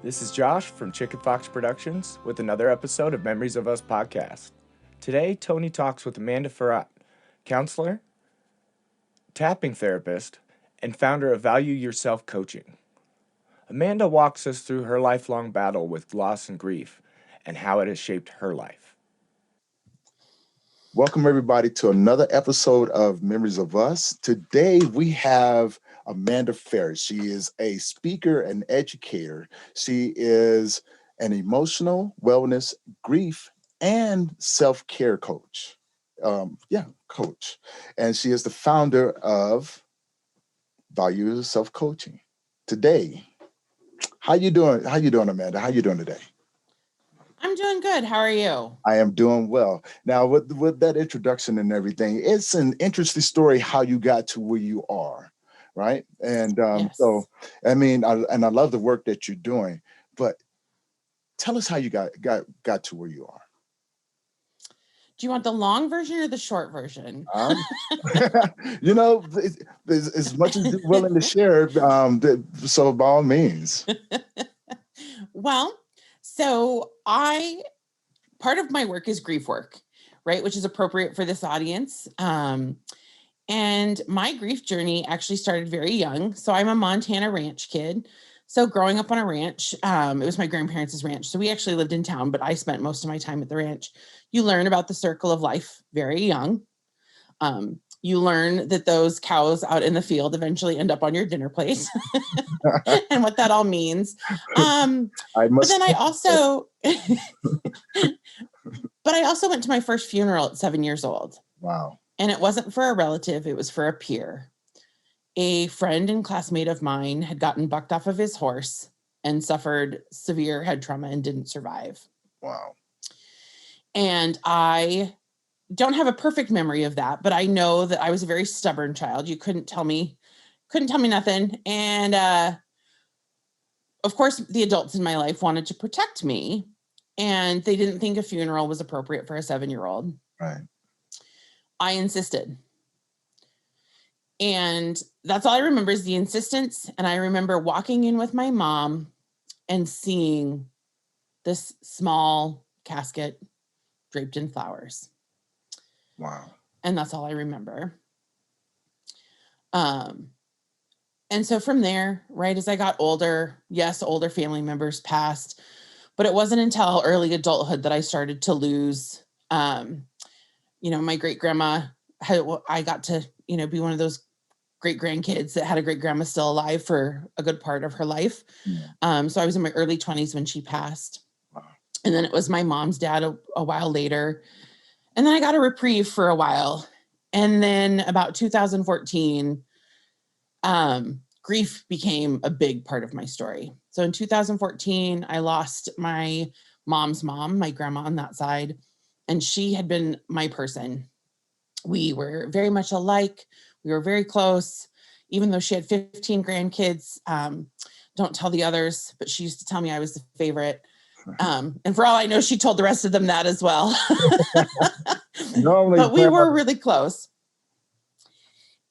This is Josh from Chicken Fox Productions with another episode of Memories of Us podcast. Today, Tony talks with Amanda Ferrat, counselor, tapping therapist, and founder of Value Yourself Coaching. Amanda walks us through her lifelong battle with loss and grief and how it has shaped her life. Welcome, everybody, to another episode of Memories of Us. Today, we have Amanda Ferrat. She is a speaker and educator. She is an emotional wellness, grief, and self-care coach. Coach. And she is the founder of Value Yourself Coaching. Today, how you doing? How you doing, Amanda? How you doing today? I'm doing good. How are you? I am doing well. Now, with that introduction and everything, it's an interesting story how you got to where you are, right? And Yes. so, I mean, I love the work that you're doing, but tell us how you got to where you are. Do you want the long version or the short version? As much as you're willing to share, so by all means. Well, so part of my work is grief work, right? Which is appropriate for this audience. And my grief journey actually started very young. So I'm a Montana ranch kid. So growing up on a ranch, it was my grandparents' ranch. So we actually lived in town, but I spent most of my time at the ranch. You learn about the circle of life very young. You learn that those cows out in the field eventually end up on your dinner plate and what that all means. But I also went to my first funeral at 7 years old. Wow. And it wasn't for a relative. It was for a peer. A friend and classmate of mine had gotten bucked off of his horse and suffered severe head trauma and didn't survive. Wow. And I don't have a perfect memory of that, but I know that I was a very stubborn child. You couldn't tell me nothing. And of course, the adults in my life wanted to protect me, and they didn't think a funeral was appropriate for a 7-year-old. Right. I insisted. And that's all I remember is the insistence. And I remember walking in with my mom and seeing this small casket draped in flowers. Wow. And that's all I remember. And so from there, right, as I got older, yes, older family members passed, but it wasn't until early adulthood that I started to lose, my great grandma I got to, be one of those great grandkids that had a great grandma still alive for a good part of her life. Yeah. So I was in my early 20s when she passed. Wow. And then it was my mom's dad a while later. And then I got a reprieve for a while. And then about 2014, grief became a big part of my story. So in 2014, I lost my mom's mom, my grandma on that side, and she had been my person. We were very much alike. We were very close, even though she had 15 grandkids. Don't tell the others, but she used to tell me I was the favorite. And for all I know, she told the rest of them that as well. But we were really close.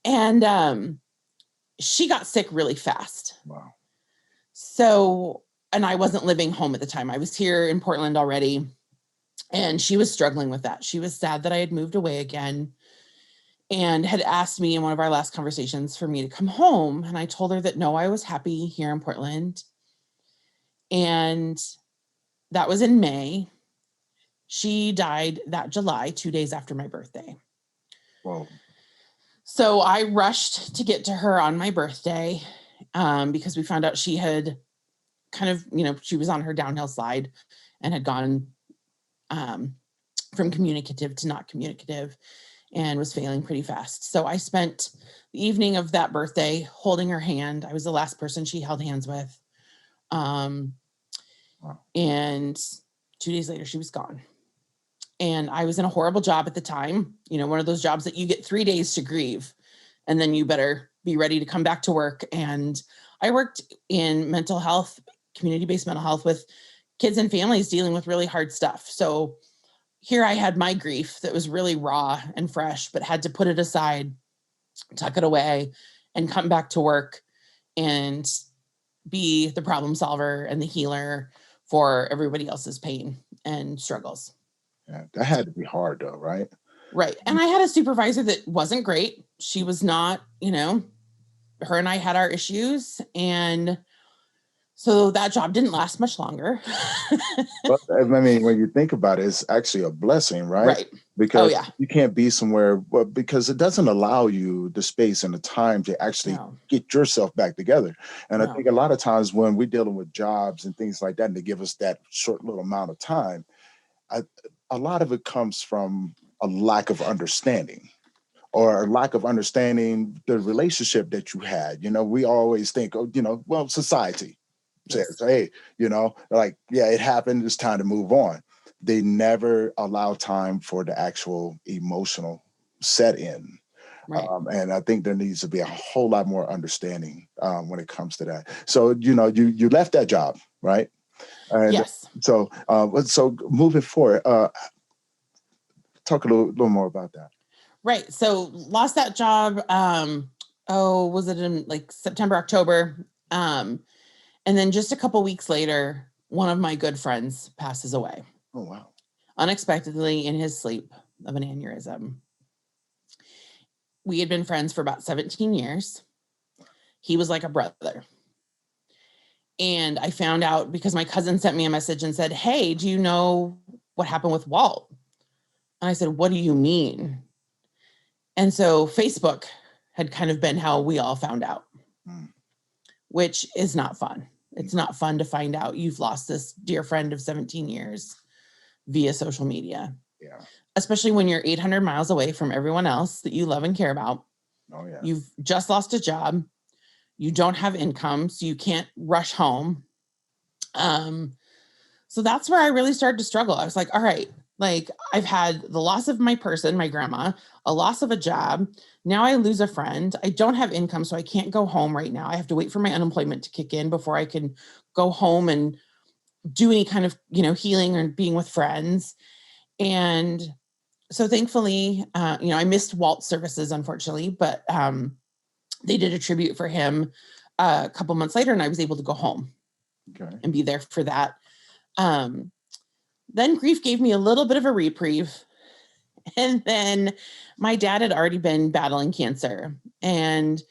And she got sick really fast. Wow. So, and I wasn't living home at the time. I was here in Portland already. And she was struggling with that. She was sad that I had moved away again and had asked me in one of our last conversations for me to come home. And I told her that no, I was happy here in Portland. And that was in May. She died that July, 2 days after my birthday. Whoa. So I rushed to get to her on my birthday because we found out she had kind of, she was on her downhill slide and had gone from communicative to not communicative and was failing pretty fast. So I spent the evening of that birthday holding her hand. I was the last person she held hands with. Wow. And 2 days later, she was gone. And I was in a horrible job at the time, one of those jobs that you get 3 days to grieve, and then you better be ready to come back to work. And I worked in mental health, community-based mental health with kids and families dealing with really hard stuff. So here I had my grief that was really raw and fresh, but had to put it aside, tuck it away, and come back to work and be the problem solver and the healer for everybody else's pain and struggles. Yeah, that had to be hard though, right? Right. And I had a supervisor that wasn't great. She was not, her and I had our issues. And so that job didn't last much longer. But I mean, when you think about it, it's actually a blessing, right? Right. Because yeah. you can't be somewhere, well, because it doesn't allow you the space and the time to actually get yourself back together. And I think a lot of times when we're dealing with jobs and things like that, and they give us that short little amount of time, a lot of it comes from a lack of understanding, or a lack of understanding the relationship that you had. We always think, well, society says, hey, like, yeah, it happened. It's time to move on. They never allow time for the actual emotional set in. Right. And I think there needs to be a whole lot more understanding when it comes to that. So, you left that job, right? And yes. So moving forward, talk a little more about that. Right. So lost that job. Was it in like September, October? And then just a couple weeks later, one of my good friends passes away. Oh, wow. Unexpectedly in his sleep of an aneurysm. We had been friends for about 17 years. He was like a brother. And I found out because my cousin sent me a message and said, hey, do you know what happened with Walt? And I said, what do you mean? And so Facebook had kind of been how we all found out, which is not fun. It's not fun to find out you've lost this dear friend of 17 years via social media. Yeah. Especially when you're 800 miles away from everyone else that you love and care about. Oh, yeah. You've just lost a job. You don't have income, so you can't rush home. So that's where I really started to struggle. I was like, all right, like I've had the loss of my person, my grandma, a loss of a job. Now I lose a friend. I don't have income, so I can't go home right now. I have to wait for my unemployment to kick in before I can go home and do any kind of, healing or being with friends. And so thankfully, I missed Walt's services, unfortunately, but they did a tribute for him a couple months later, and I was able to go home and be there for that. Then grief gave me a little bit of a reprieve. And then my dad had already been battling cancer, and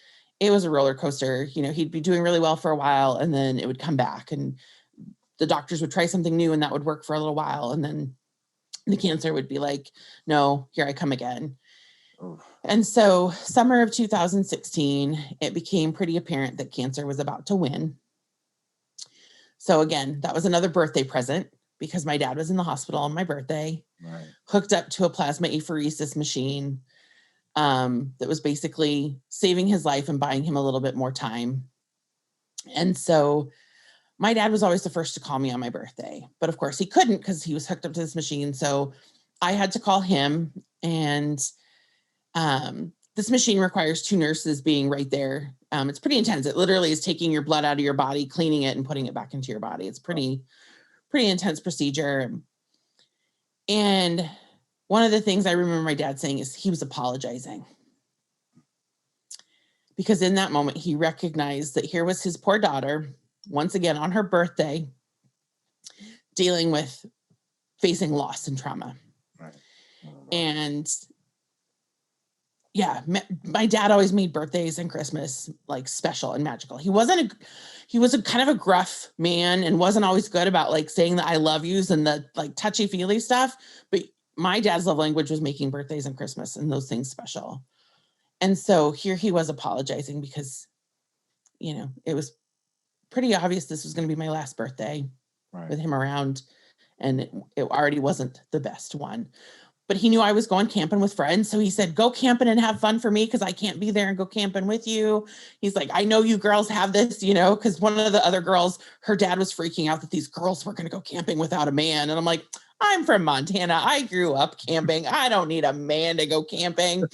it was a roller coaster. He'd be doing really well for a while, and then it would come back, and the doctors would try something new, and that would work for a little while. And then the cancer would be like, no, here I come again. Oh. And so summer of 2016, it became pretty apparent that cancer was about to win. So again, that was another birthday present because my dad was in the hospital on my birthday, hooked up to a plasma apheresis machine that was basically saving his life and buying him a little bit more time. And so my dad was always the first to call me on my birthday, but of course he couldn't because he was hooked up to this machine. So I had to call him, and this machine requires two nurses being right there. It's pretty intense. It literally is taking your blood out of your body, cleaning it, and putting it back into your body. It's pretty intense procedure. And one of the things I remember my dad saying is he was apologizing. Because in that moment, he recognized that here was his poor daughter, once again on her birthday, dealing with facing loss and trauma. Right. And yeah, my dad always made birthdays and Christmas like special and magical. He was a kind of a gruff man and wasn't always good about like saying the I love yous and the like touchy feely stuff. But my dad's love language was making birthdays and Christmas and those things special. And so here he was apologizing because, it was pretty obvious this was going to be my last birthday with him around, and it already wasn't the best one. But he knew I was going camping with friends. So he said, go camping and have fun for me because I can't be there and go camping with you. He's like, I know you girls have this, because one of the other girls, her dad was freaking out that these girls were going to go camping without a man. And I'm like, I'm from Montana. I grew up camping. I don't need a man to go camping.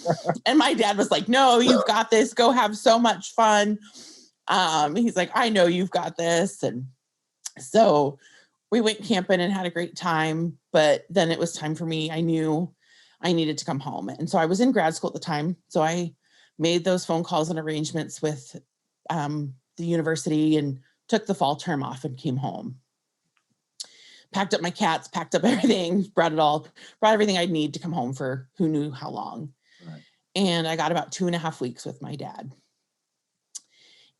And my dad was like, no, you've got this. Go have so much fun. He's like, I know you've got this. And so we went camping and had a great time, but then it was time for me. I knew I needed to come home. And so I was in grad school at the time. So I made those phone calls and arrangements with the university and took the fall term off and came home. Packed up my cats, packed up everything, brought everything I'd need to come home for who knew how long. Right. And I got about 2.5 weeks with my dad.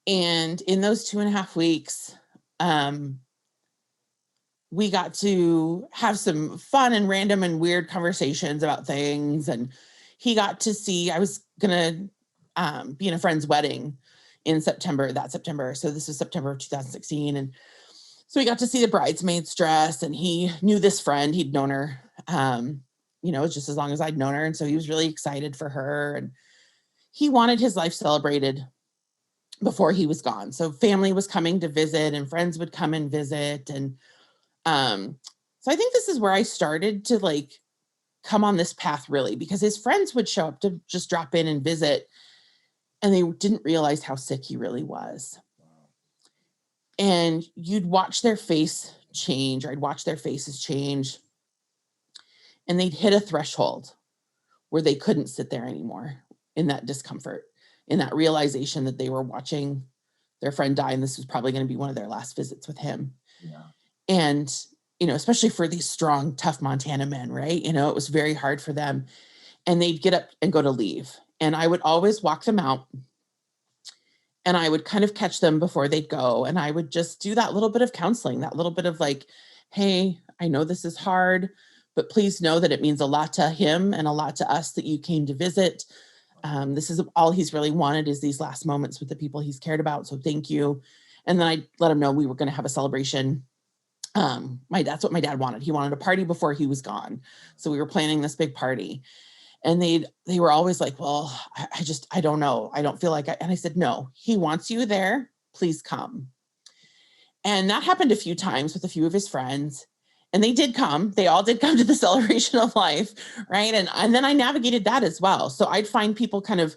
And in those 2.5 weeks, we got to have some fun and random and weird conversations about things. And he got to see, I was going to be in a friend's wedding in that September. So this was September of 2016. And so we got to see the bridesmaid's dress, and he knew this friend. He'd known her, just as long as I'd known her. And so he was really excited for her. And he wanted his life celebrated before he was gone. So family was coming to visit and friends would come and visit. And so I think this is where I started to come on this path, really, because his friends would show up to just drop in and visit, and they didn't realize how sick he really was. And you'd watch their face change, or I'd watch their faces change, and they'd hit a threshold where they couldn't sit there anymore in that discomfort, in that realization that they were watching their friend die, and this was probably going to be one of their last visits with him. Yeah. And, especially for these strong, tough Montana men, right? It was very hard for them. And they'd get up and go to leave. And I would always walk them out, and I would kind of catch them before they'd go. And I would just do that little bit of counseling, that little bit of hey, I know this is hard, but please know that it means a lot to him and a lot to us that you came to visit. This is all he's really wanted, is these last moments with the people he's cared about. So thank you. And then I let him know we were going to have a celebration. That's what my dad wanted. He wanted a party before he was gone. So we were planning this big party. And they were always like, well, I don't know. I don't feel like and I said, no, he wants you there. Please come. And that happened a few times with a few of his friends. And they did come. They all did come to the celebration of life, right? And then I navigated that as well. So I'd find people kind of,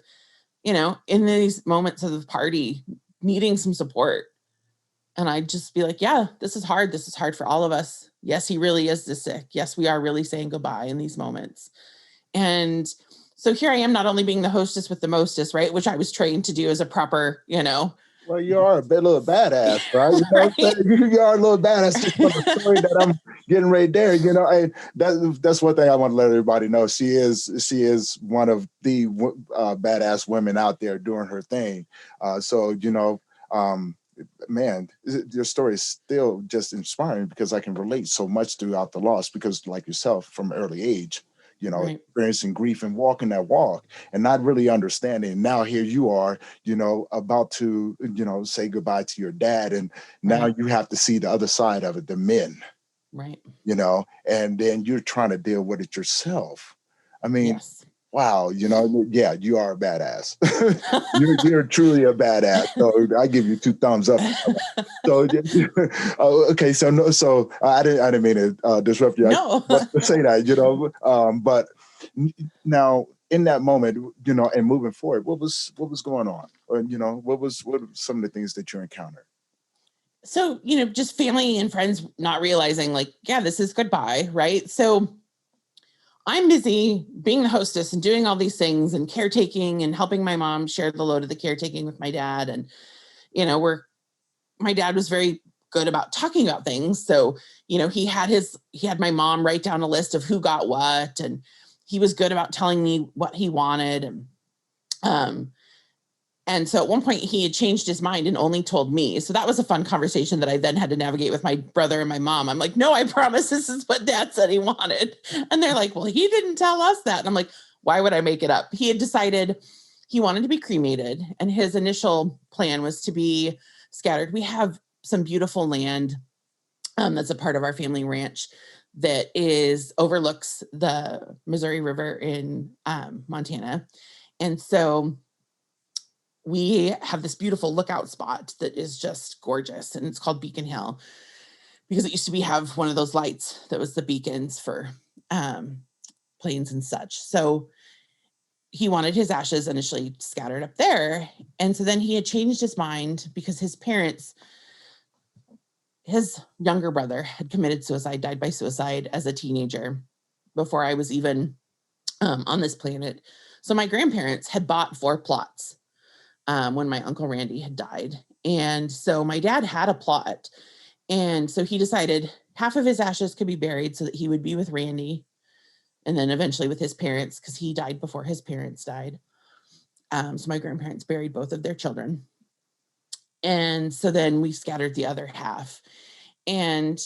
in these moments of the party needing some support. And I'd just be like, yeah, this is hard. This is hard for all of us. Yes, he really is this sick. Yes, we are really saying goodbye in these moments. And so here I am, not only being the hostess with the mostest, right? Which I was trained to do as a proper, Well, you are a little badass, right? Right. You are a little badass just from the story that I'm getting right there. And that's one thing I want to let everybody know. She is one of the badass women out there doing her thing. Man, your story is still just inspiring, because I can relate so much throughout the loss, because like yourself, from early age, Right. experiencing grief and walking that walk and not really understanding. Now here you are, about to, say goodbye to your dad. And now Right. you have to see the other side of it, the men, Right. And then you're trying to deal with it yourself. I mean, Yes. wow, yeah, you are a badass. you're truly a badass. So I give you 2 thumbs up. So okay, so I didn't mean to disrupt you. No. I to say that, but now in that moment, and moving forward, what was going on, or what were some of the things that you encountered? So, just family and friends not realizing yeah, this is goodbye, right? So I'm busy being the hostess and doing all these things and caretaking and helping my mom share the load of the caretaking with my dad. And, my dad was very good about talking about things. So, he had my mom write down a list of who got what, and he was good about telling me what he wanted. And so at one point he had changed his mind and only told me. So that was a fun conversation that I then had to navigate with my brother and my mom. I'm like, no, I promise this is what dad said he wanted. And they're like, well, he didn't tell us that. And I'm like, why would I make it up? He had decided he wanted to be cremated, and his initial plan was to be scattered. We have some beautiful land that's a part of our family ranch that overlooks the Missouri River in Montana. And so we have this beautiful lookout spot that is just gorgeous, and it's called Beacon Hill because it used to have one of those lights that was the beacons for planes and such. So he wanted his ashes initially scattered up there. And so then he had changed his mind because his younger brother had committed suicide, died by suicide as a teenager before I was even on this planet. So my grandparents had bought 4 plots when my Uncle Randy had died. And so my dad had a plot. And so he decided half of his ashes could be buried so that he would be with Randy and then eventually with his parents, because he died before his parents died. So my grandparents buried both of their children. And so then we scattered the other half. And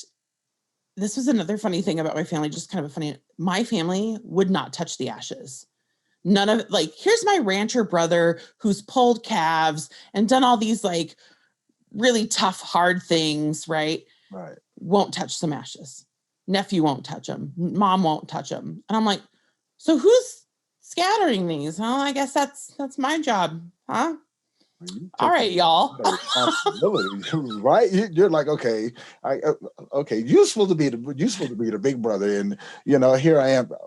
this was another funny thing about my family, just kind of a funny, my family would not touch the ashes. None of it, like, here's my rancher brother who's pulled calves and done all these like really tough, hard things, right? Right. Won't touch some ashes. Nephew won't touch them. Mom won't touch them. And I'm like, so who's scattering these? Oh, I guess that's my job, huh? All right, y'all. Responsibility, right? You're like, okay, okay. You're supposed to be the big brother, and here I am. But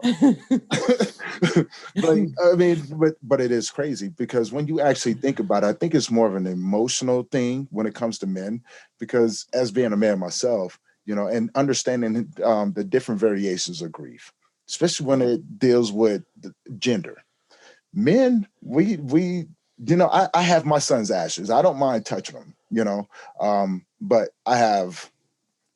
I mean, but it is crazy because when you actually think about it, I think it's more of an emotional thing when it comes to men. Because as being a man myself, and understanding the different variations of grief, especially when it deals with gender. Men, we I have my son's ashes. I don't mind touching them, but I have,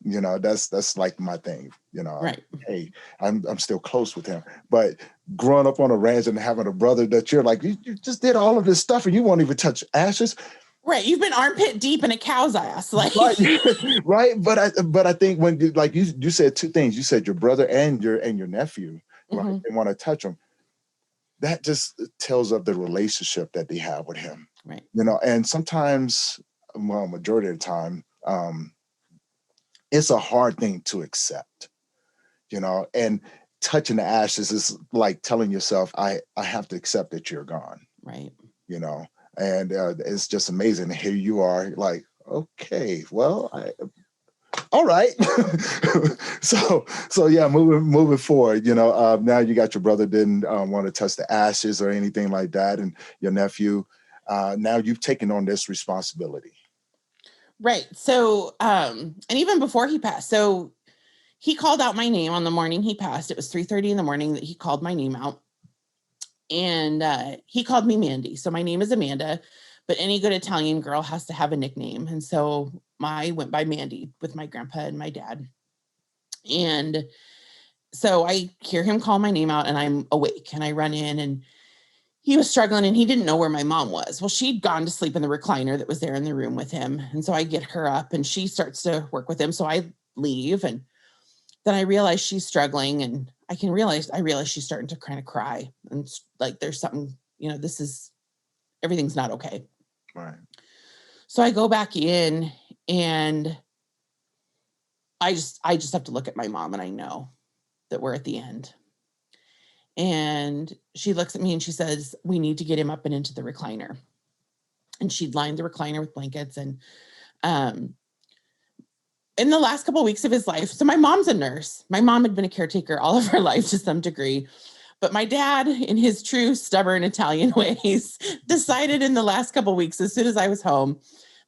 that's like my thing, Right. Hey, I'm still close with him. But growing up on a ranch and having a brother that you're like, you just did all of this stuff and you won't even touch ashes. Right. You've been armpit deep in a cow's ass. Like, right. Right. But I think when you said two things, you said your brother and your nephew, right? mm-hmm. They want to touch them. That just tells of the relationship that they have with him. Right. And sometimes, well, majority of the time, it's a hard thing to accept, and touching the ashes is like telling yourself, I have to accept that you're gone. Right. And it's just amazing. Here you are like, okay, well, all right. so yeah, moving forward, now you got your brother didn't want to touch the ashes or anything like that. And your nephew, now you've taken on this responsibility. Right. So, and even before he passed, so he called out my name on the morning he passed. It was 3:30 in the morning that he called my name out. And he called me Mandy. So my name is Amanda, but any good Italian girl has to have a nickname. And so I went by Mandy with my grandpa and my dad. And so I hear him call my name out and I'm awake and I run in and he was struggling and he didn't know where my mom was. Well, she'd gone to sleep in the recliner that was there in the room with him. And so I get her up and she starts to work with him. So I leave and then I realize she's struggling and I realize she's starting to kind of cry and like there's something, everything's not okay. Right. So I go back in and I just have to look at my mom and I know that we're at the end. And she looks at me and she says, we need to get him up and into the recliner. And she'd lined the recliner with blankets. And in the last couple of weeks of his life, so my mom's a nurse. My mom had been a caretaker all of her life to some degree. But my dad, in his true stubborn Italian ways, decided in the last couple of weeks, as soon as I was home,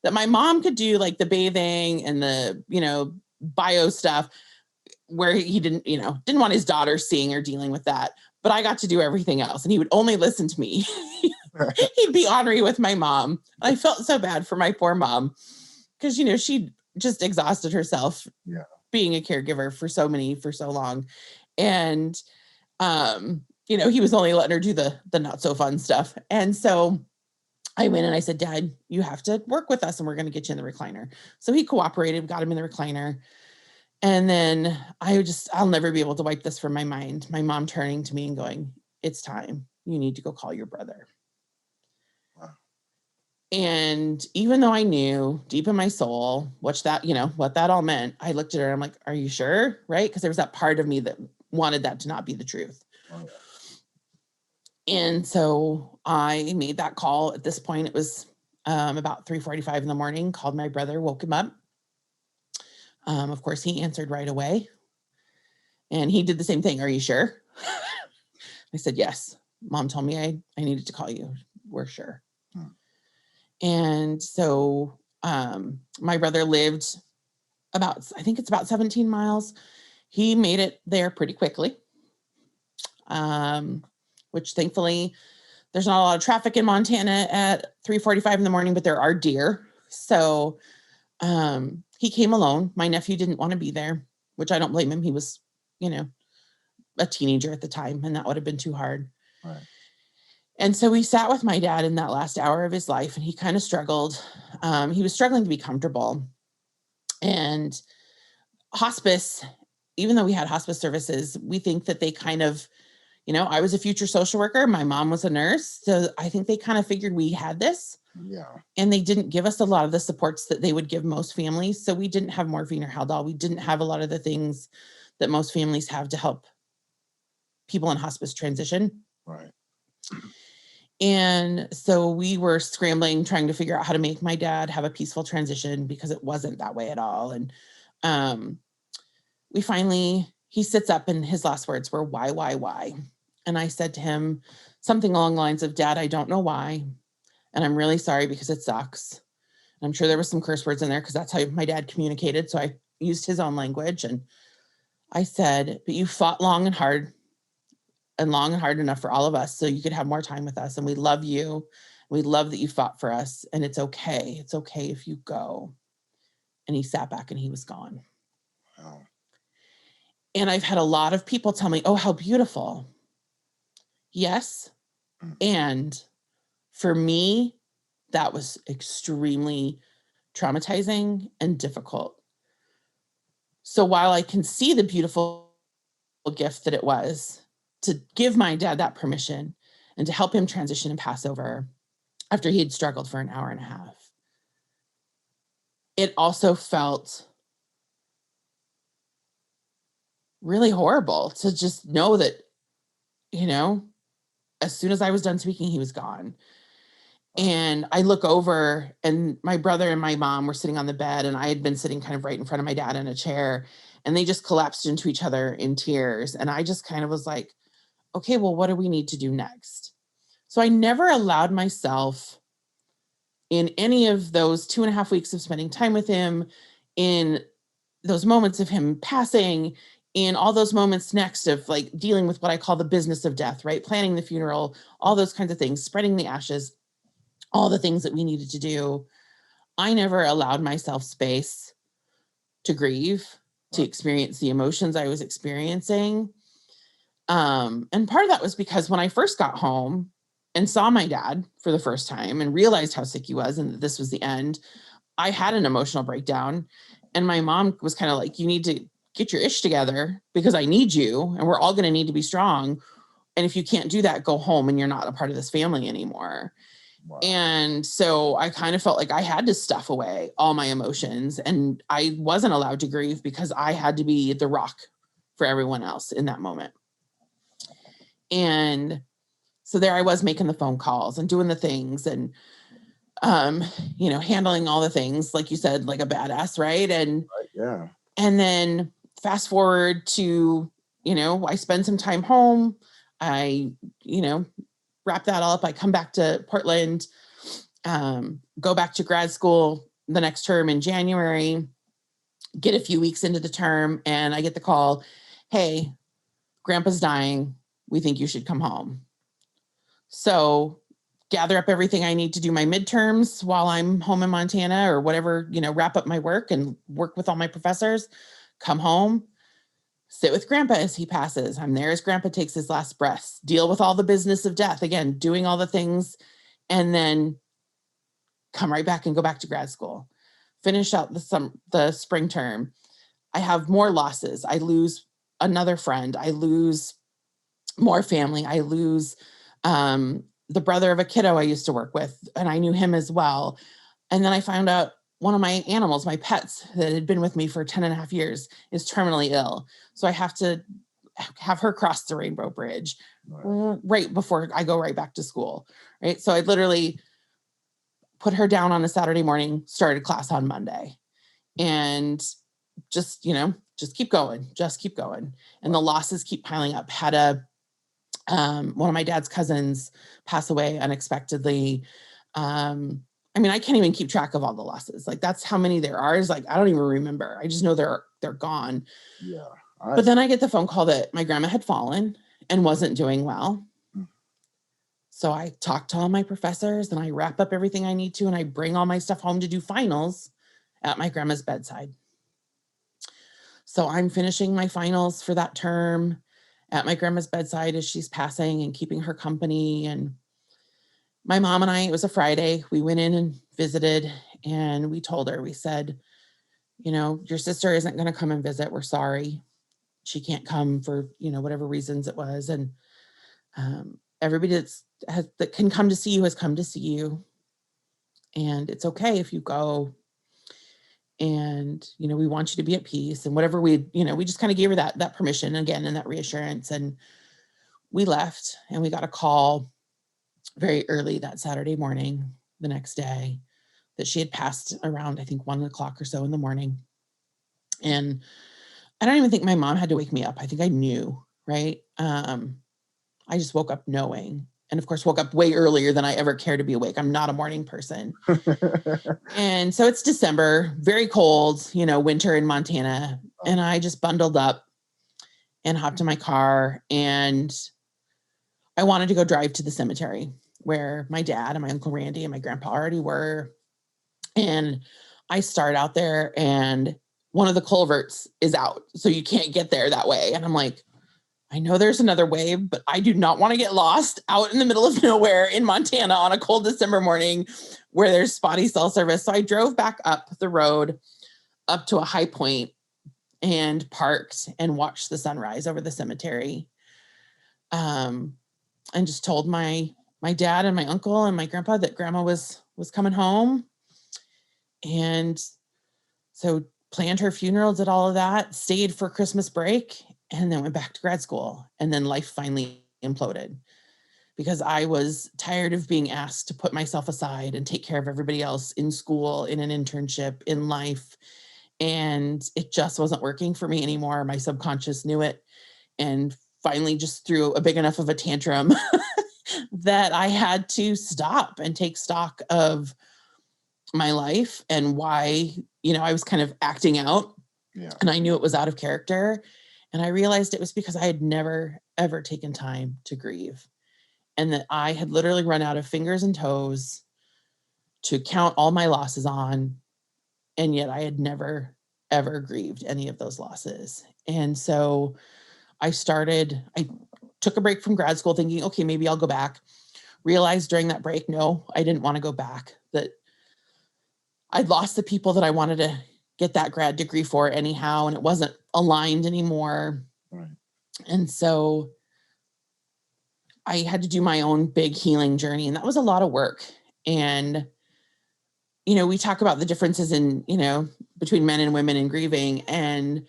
that my mom could do like the bathing and the, bio stuff where he didn't want his daughter seeing or dealing with that. But I got to do everything else and he would only listen to me. He'd be ornery with my mom. I felt so bad for my poor mom because, she just exhausted herself being a caregiver for so long. And, he was only letting her do the not so fun stuff. And so I went and I said, Dad, you have to work with us and we're going to get you in the recliner. So he cooperated, got him in the recliner. And then I'll never be able to wipe this from my mind. My mom turning to me and going, it's time. You need to go call your brother. Wow. And even though I knew deep in my soul what that all meant, I looked at her and I'm like, are you sure? Right? Because there was that part of me that wanted that to not be the truth. Oh, yeah. And so I made that call. At this point, it was about 3:45 in the morning, called my brother, woke him up. Of course, he answered right away. And he did the same thing. Are you sure? I said, yes. Mom told me I needed to call you. We're sure. And so my brother lived I think it's about 17 miles. He made it there pretty quickly, which thankfully there's not a lot of traffic in Montana at 3:45 in the morning, but there are deer. So he came alone. My nephew didn't want to be there, which I don't blame him. He was, a teenager at the time, and that would have been too hard. Right. And so we sat with my dad in that last hour of his life, and he kind of struggled. He was struggling to be comfortable. And hospice, even though we had hospice services, we think that they kind of, I was a future social worker. My mom was a nurse. So I think they kind of figured we had this. Yeah. And they didn't give us a lot of the supports that they would give most families. So we didn't have morphine or Haldol. We didn't have a lot of the things that most families have to help people in hospice transition. Right. And so we were scrambling, trying to figure out how to make my dad have a peaceful transition, because it wasn't that way at all. And he sits up and his last words were, why? And I said to him something along the lines of, Dad, I don't know why. And I'm really sorry because it sucks. And I'm sure there was some curse words in there because that's how my dad communicated. So I used his own language. And I said, but you fought long and hard enough for all of us so you could have more time with us. And we love you. We love that you fought for us. And it's okay. It's okay if you go. And he sat back and he was gone. Wow. And I've had a lot of people tell me, oh, how beautiful. Yes. And for me, that was extremely traumatizing and difficult. So while I can see the beautiful gift that it was to give my dad that permission and to help him transition and pass over after he had struggled for an hour and a half, it also felt really horrible to just know that, as soon as I was done speaking, he was gone. And I look over and my brother and my mom were sitting on the bed, and I had been sitting kind of right in front of my dad in a chair, and they just collapsed into each other in tears. And I just kind of was like, okay, well, what do we need to do next? So I never allowed myself in any of those 2.5 weeks of spending time with him, in those moments of him passing, in all those moments next of like dealing with what I call the business of death, right? Planning the funeral, all those kinds of things, spreading the ashes, all the things that we needed to do. I never allowed myself space to grieve, to experience the emotions I was experiencing. And part of that was because when I first got home and saw my dad for the first time and realized how sick he was and that this was the end, I had an emotional breakdown. And my mom was kind of like, you need to get your ish together because I need you and we're all going to need to be strong. And if you can't do that, go home and you're not a part of this family anymore. Wow. And so I kind of felt like I had to stuff away all my emotions, and I wasn't allowed to grieve because I had to be the rock for everyone else in that moment. And so there I was making the phone calls and doing the things and, handling all the things, like you said, like a badass, right? And yeah. And then fast forward to, I spend some time home. I, wrap that all up. I come back to Portland, go back to grad school the next term in January, get a few weeks into the term, and I get the call, hey, Grandpa's dying. We think you should come home. So gather up everything I need to do my midterms while I'm home in Montana or whatever, wrap up my work and work with all my professors, come home, sit with Grandpa as he passes. I'm there as Grandpa takes his last breaths, deal with all the business of death, again, doing all the things, and then come right back and go back to grad school, finish out the spring term. I have more losses. I lose another friend. I lose more family. I lose the brother of a kiddo I used to work with, and I knew him as well. And then I found out one of my animals, my pets that had been with me for 10.5 years, is terminally ill. So I have to have her cross the Rainbow Bridge right before I go right back to school. Right. So I literally put her down on a Saturday morning, started class on Monday, and just keep going, And the losses keep piling up. Had one of my dad's cousins pass away unexpectedly. I can't even keep track of all the losses. Like, that's how many there are. Is like, I don't even remember. I just know they're gone. Yeah. But then I get the phone call that my grandma had fallen and wasn't doing well. So I talk to all my professors and I wrap up everything I need to, and I bring all my stuff home to do finals at my grandma's bedside. So I'm finishing my finals for that term at my grandma's bedside as she's passing and keeping her company. And my mom and I, it was a Friday, we went in and visited, and we told her, we said, your sister isn't going to come and visit. We're sorry. She can't come for, whatever reasons it was. And everybody that can come to see you has come to see you. And it's okay if you go. And, we want you to be at peace, and whatever we just kind of gave her that permission again and that reassurance. And we left, and we got a call very early that Saturday morning, the next day, that she had passed around, I think 1:00 or so in the morning. And I don't even think my mom had to wake me up. I think I knew, right? I just woke up knowing, and of course woke up way earlier than I ever care to be awake. I'm not a morning person. And so it's December, very cold, winter in Montana. And I just bundled up and hopped in my car, and I wanted to go drive to the cemetery where my dad and my Uncle Randy and my grandpa already were. And I start out there, and one of the culverts is out, so you can't get there that way. And I'm like, I know there's another way, but I do not want to get lost out in the middle of nowhere in Montana on a cold December morning where there's spotty cell service. So I drove back up the road up to a high point and parked and watched the sunrise over the cemetery. And just told my dad and my uncle and my grandpa that grandma was coming home. And so planned her funeral, did all of that, stayed for Christmas break, and then went back to grad school. And then life finally imploded because I was tired of being asked to put myself aside and take care of everybody else in school, in an internship, in life. And it just wasn't working for me anymore. My subconscious knew it, and finally just threw a big enough of a tantrum that I had to stop and take stock of my life and why, I was kind of acting out. Yeah. And I knew it was out of character. And I realized it was because I had never, ever taken time to grieve. And that I had literally run out of fingers and toes to count all my losses on. And yet I had never, ever grieved any of those losses. And so I took a break from grad school thinking, okay, maybe I'll go back. Realized during that break, no, I didn't want to go back. That I'd lost the people that I wanted to get that grad degree for anyhow, and it wasn't aligned anymore. Right. And so I had to do my own big healing journey, and that was a lot of work. And, we talk about the differences in, between men and women in grieving. And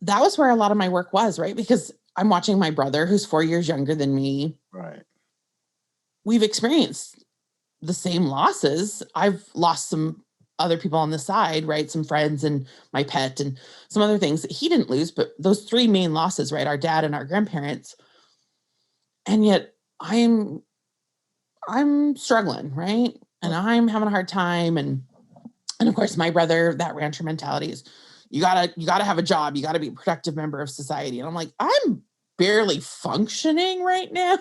that was where a lot of my work was, right? Because I'm watching my brother, who's 4 years younger than me. Right. We've experienced the same losses. I've lost some other people on the side, right? Some friends and my pet and some other things that he didn't lose, but those three main losses, right? Our dad and our grandparents. And yet I'm struggling, right? And I'm having a hard time. And of course, my brother, that rancher mentality is you gotta have a job. You gotta be a productive member of society. And I'm like, I'm barely functioning right now.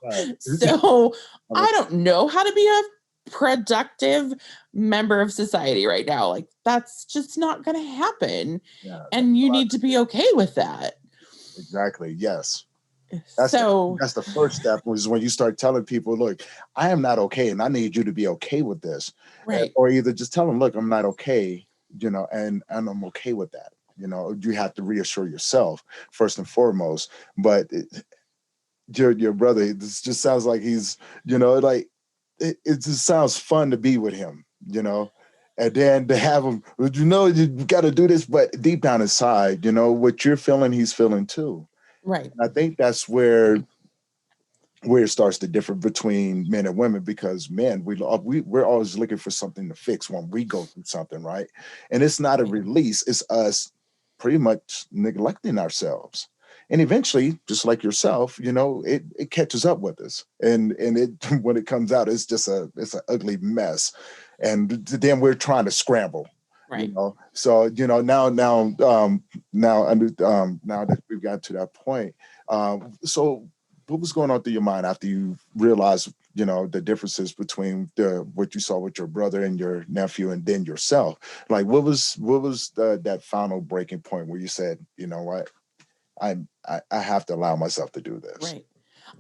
Right. So I don't know how to be a productive member of society right now. Like, that's just not going to happen. Yeah, and you need to be okay with that. Exactly. Yes. That's the first step, was when you start telling people, look, I am not okay, and I need you to be okay with this. Right. Or either just tell them, look, I'm not okay, and I'm okay with that. You have to reassure yourself first and foremost. But your brother, this just sounds like he's, like it just sounds fun to be with him, and then to have him, you got to do this, but deep down inside, what you're feeling, he's feeling too. Right. And I think that's where it starts to differ between men and women, because men, we're always looking for something to fix when we go through something, right? And it's not a release, it's us pretty much neglecting ourselves. And eventually, just like yourself, it catches up with us. And it when it comes out, it's an ugly mess. And then we're trying to scramble. Right. So now that we've got to that point, so what was going on through your mind after you realized, you know, the differences between what you saw with your brother and your nephew and then yourself? Like, what was that final breaking point where you said, you know what, I have to allow myself to do this? Right.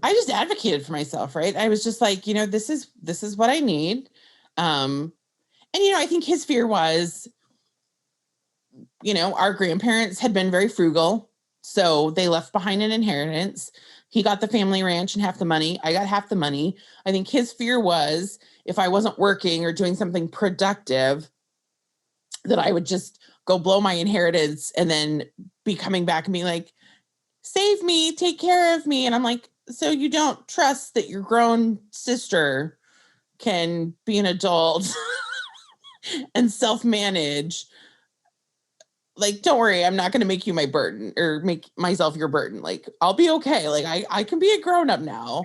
I just advocated for myself, right? I was just like, you know, this is what I need. And you know, I think his fear was, you know, our grandparents had been very frugal, so they left behind an inheritance. He got the family ranch and half the money. I got half the money. I think his fear was if I wasn't working or doing something productive, that I would just go blow my inheritance and then be coming back and being like, save me, take care of me. And I'm like, so you don't trust that your grown sister can be an adult and self-manage? Like, don't worry, I'm not going to make you my burden or make myself your burden. Like, I'll be okay. Like, I can be a grown-up now.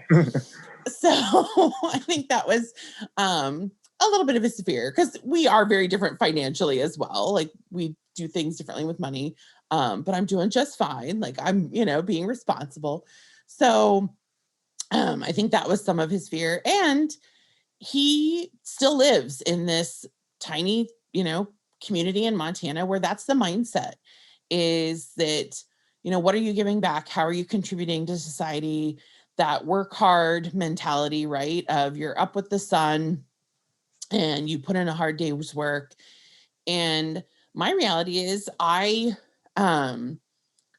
So I think that was a little bit of a fear, because we are very different financially as well. Like, we do things differently with money. But I'm doing just fine. Like, I'm, you know, being responsible. So I think that was some of his fear. And he still lives in this tiny, you know, community in Montana where that's the mindset, is that, you know, what are you giving back? How are you contributing to society? That work hard mentality, right? Of you're up with the sun and you put in a hard day's work. And my reality is um,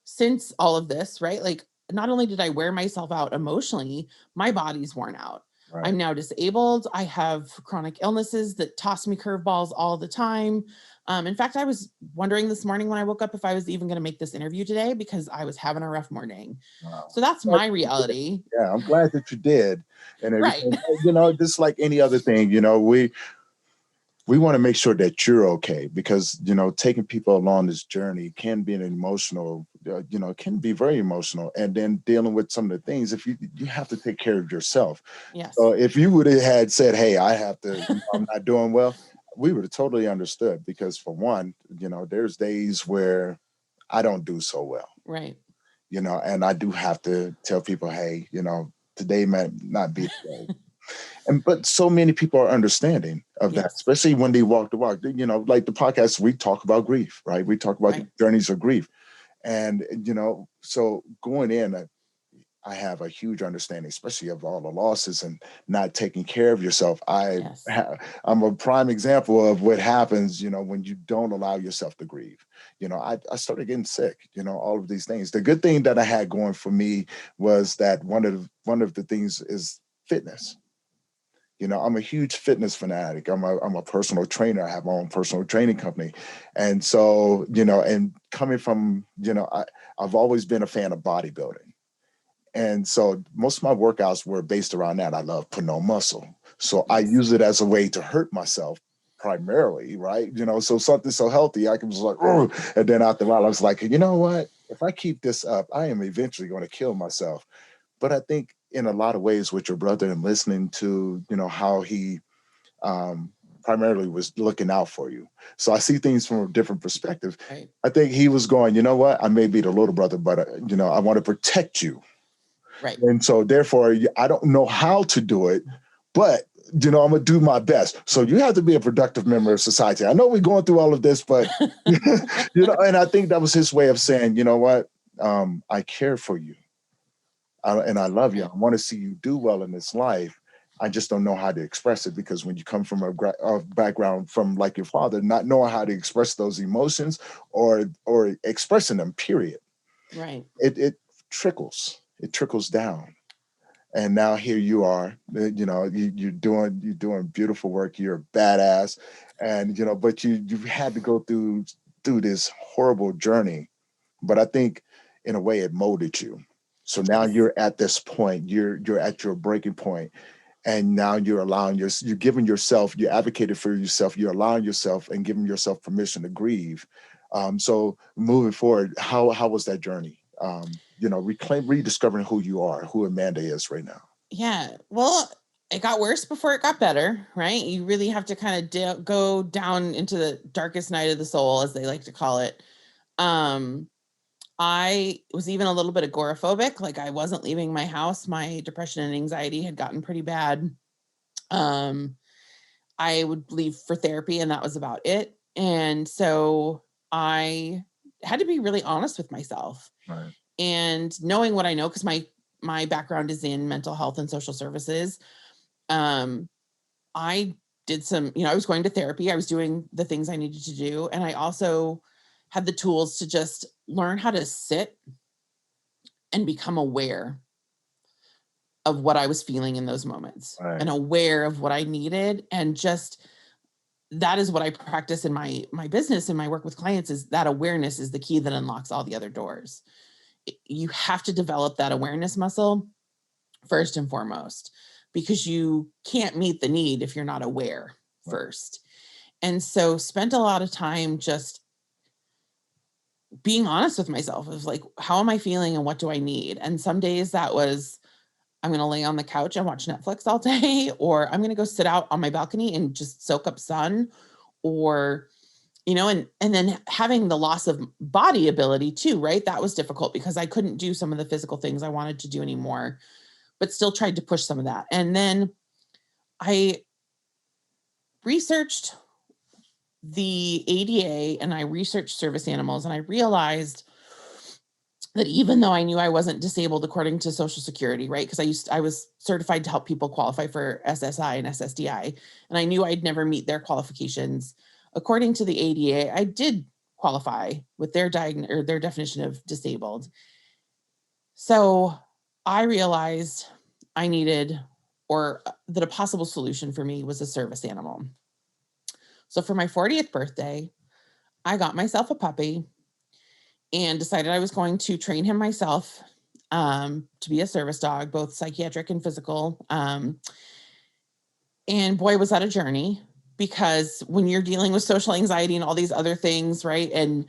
since all of this, right? Like, not only did I wear myself out emotionally, my body's worn out. Right. I'm now disabled. I have chronic illnesses that toss me curveballs all the time. In fact, I was wondering this morning when I woke up if I was even going to make this interview today, because I was having a rough morning. Wow. So that's my reality. Yeah, I'm glad that you did. And Right. everything, you know, just like any other thing, you know, we want to make sure that you're okay, because, you know, taking people along this journey can be an emotional, you know, it can be very emotional. And then dealing with some of the things, if you have to take care of yourself. Yes. So if you would have had said, hey, I have to, you know, I'm not doing well, we would have totally understood, because for one, you know, there's days where I don't do so well. Right. You know, and I do have to tell people, hey, you know, today might not be the day. But so many people are understanding of that, Yes. especially when they walk the walk. You know, like the podcast, we talk about grief, right? We talk about Right. the journeys of grief. And, you know, so going in, I have a huge understanding, especially of all the losses and not taking care of yourself. Yes. I'm a prime example of what happens, you know, when you don't allow yourself to grieve. You know, I started getting sick, you know, all of these things. The good thing that I had going for me was that one of the things is fitness. You know, I'm a huge fitness fanatic. I'm a personal trainer. I have my own personal training company. And so, you know, and coming from, you know, I've always been a fan of bodybuilding. And so most of my workouts were based around that. I love putting on muscle. So I Yes. use it as a way to hurt myself primarily, right? You know, so something so healthy, I can just like, oh, and then after a while, I was like, you know what? If I keep this up, I am eventually going to kill myself. But I think in a lot of ways with your brother and listening to, you know, how he primarily was looking out for you. So I see things from a different perspective. Right. I think he was going, you know what? I may be the little brother, but, you know, I want to protect you. Right. And so therefore, I don't know how to do it, but, you know, I'm going to do my best. So you have to be a productive member of society. I know we're going through all of this, but, you know, and I think that was his way of saying, you know what? I care for you. And I love you. I want to see you do well in this life. I just don't know how to express it, because when you come from a background from like your father, not knowing how to express those emotions or expressing them, period. Right. It trickles. It trickles down. And now here you are. You know, you're doing beautiful work. You're a badass, and you know, but you had to go through this horrible journey. But I think in a way it molded you. So now Yes. you're at this point, you're at your breaking point, and now you're you're giving yourself, you advocated for yourself, you're allowing yourself and giving yourself permission to grieve. So moving forward, how was that journey? You know, rediscovering who you are, who Amanda is right now. Yeah. Well, it got worse before it got better, right? You really have to kind of go down into the darkest night of the soul, as they like to call it. Um, I was even a little bit agoraphobic. Like, I wasn't leaving my house. My depression and anxiety had gotten pretty bad. I would leave for therapy, and that was about it. And so I had to be really honest with myself. Right. And knowing what I know, because my background is in mental health and social services, I did some, I was going to therapy. I was doing the things I needed to do. And I also had the tools to just learn how to sit and become aware of what I was feeling in those moments, Right. and aware of what I needed. And just, that is what I practice in my business and my work with clients, is that awareness is the key that unlocks all the other doors. You have to develop that awareness muscle first and foremost, because you can't meet the need if you're not aware first. And so spent a lot of time just being honest with myself of like, how am I feeling and what do I need? And some days that was, I'm going to lay on the couch and watch Netflix all day, or I'm going to go sit out on my balcony and just soak up sun, or, and then having the loss of body ability too, right? That was difficult because I couldn't do some of the physical things I wanted to do anymore, but still tried to push some of that. And then I researched the ADA and I researched service animals, and I realized that even though I knew I wasn't disabled according to Social Security, right? Because I was certified to help people qualify for SSI and SSDI, and I knew I'd never meet their qualifications. According to the ADA, I did qualify with their definition of disabled. So I realized I needed, or that a possible solution for me was a service animal. So for my 40th birthday, I got myself a puppy and decided I was going to train him myself to be a service dog, both psychiatric and physical. And boy, was that a journey, because when you're dealing with social anxiety and all these other things, right? And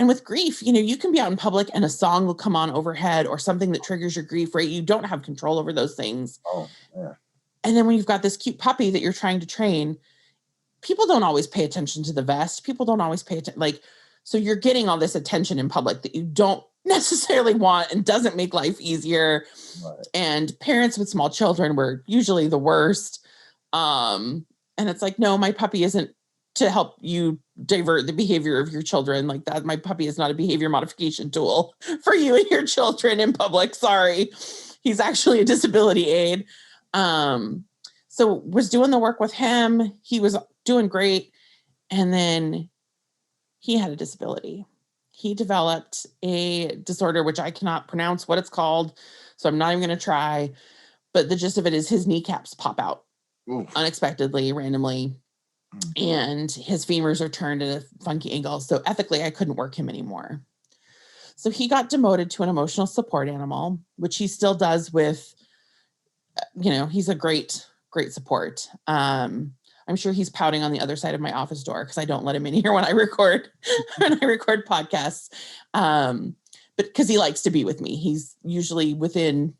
with grief, you can be out in public and a song will come on overhead or something that triggers your grief, right? You don't have control over those things. Oh, yeah. And then when you've got this cute puppy that you're trying to train, people don't always pay attention to the vest. People don't always pay attention. So you're getting all this attention in public that you don't necessarily want and doesn't make life easier. Right. And parents with small children were usually the worst. And it's like, no, my puppy isn't to help you divert the behavior of your children like that. My puppy is not a behavior modification tool for you and your children in public. Sorry. He's actually a disability aid. So was doing the work with him. He was doing great. And then he had a disability. He developed a disorder, which I cannot pronounce what it's called, so I'm not even going to try. But the gist of it is his kneecaps pop out unexpectedly, randomly, and his femurs are turned at a funky angle. So ethically, I couldn't work him anymore. So he got demoted to an emotional support animal, which he still does with, he's a great support. I'm sure he's pouting on the other side of my office door because I don't let him in here when I record podcasts. But because he likes to be with me. He's usually within,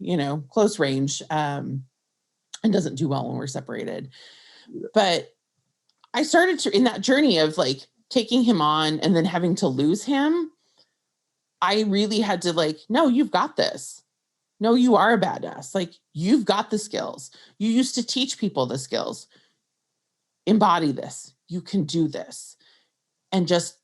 close range, and doesn't do well when we're separated. But I started to, in that journey of like taking him on and then having to lose him, I really had to no, you've got this. No, you are a badass. You've got the skills. You used to teach people the skills. Embody this. You can do this. And just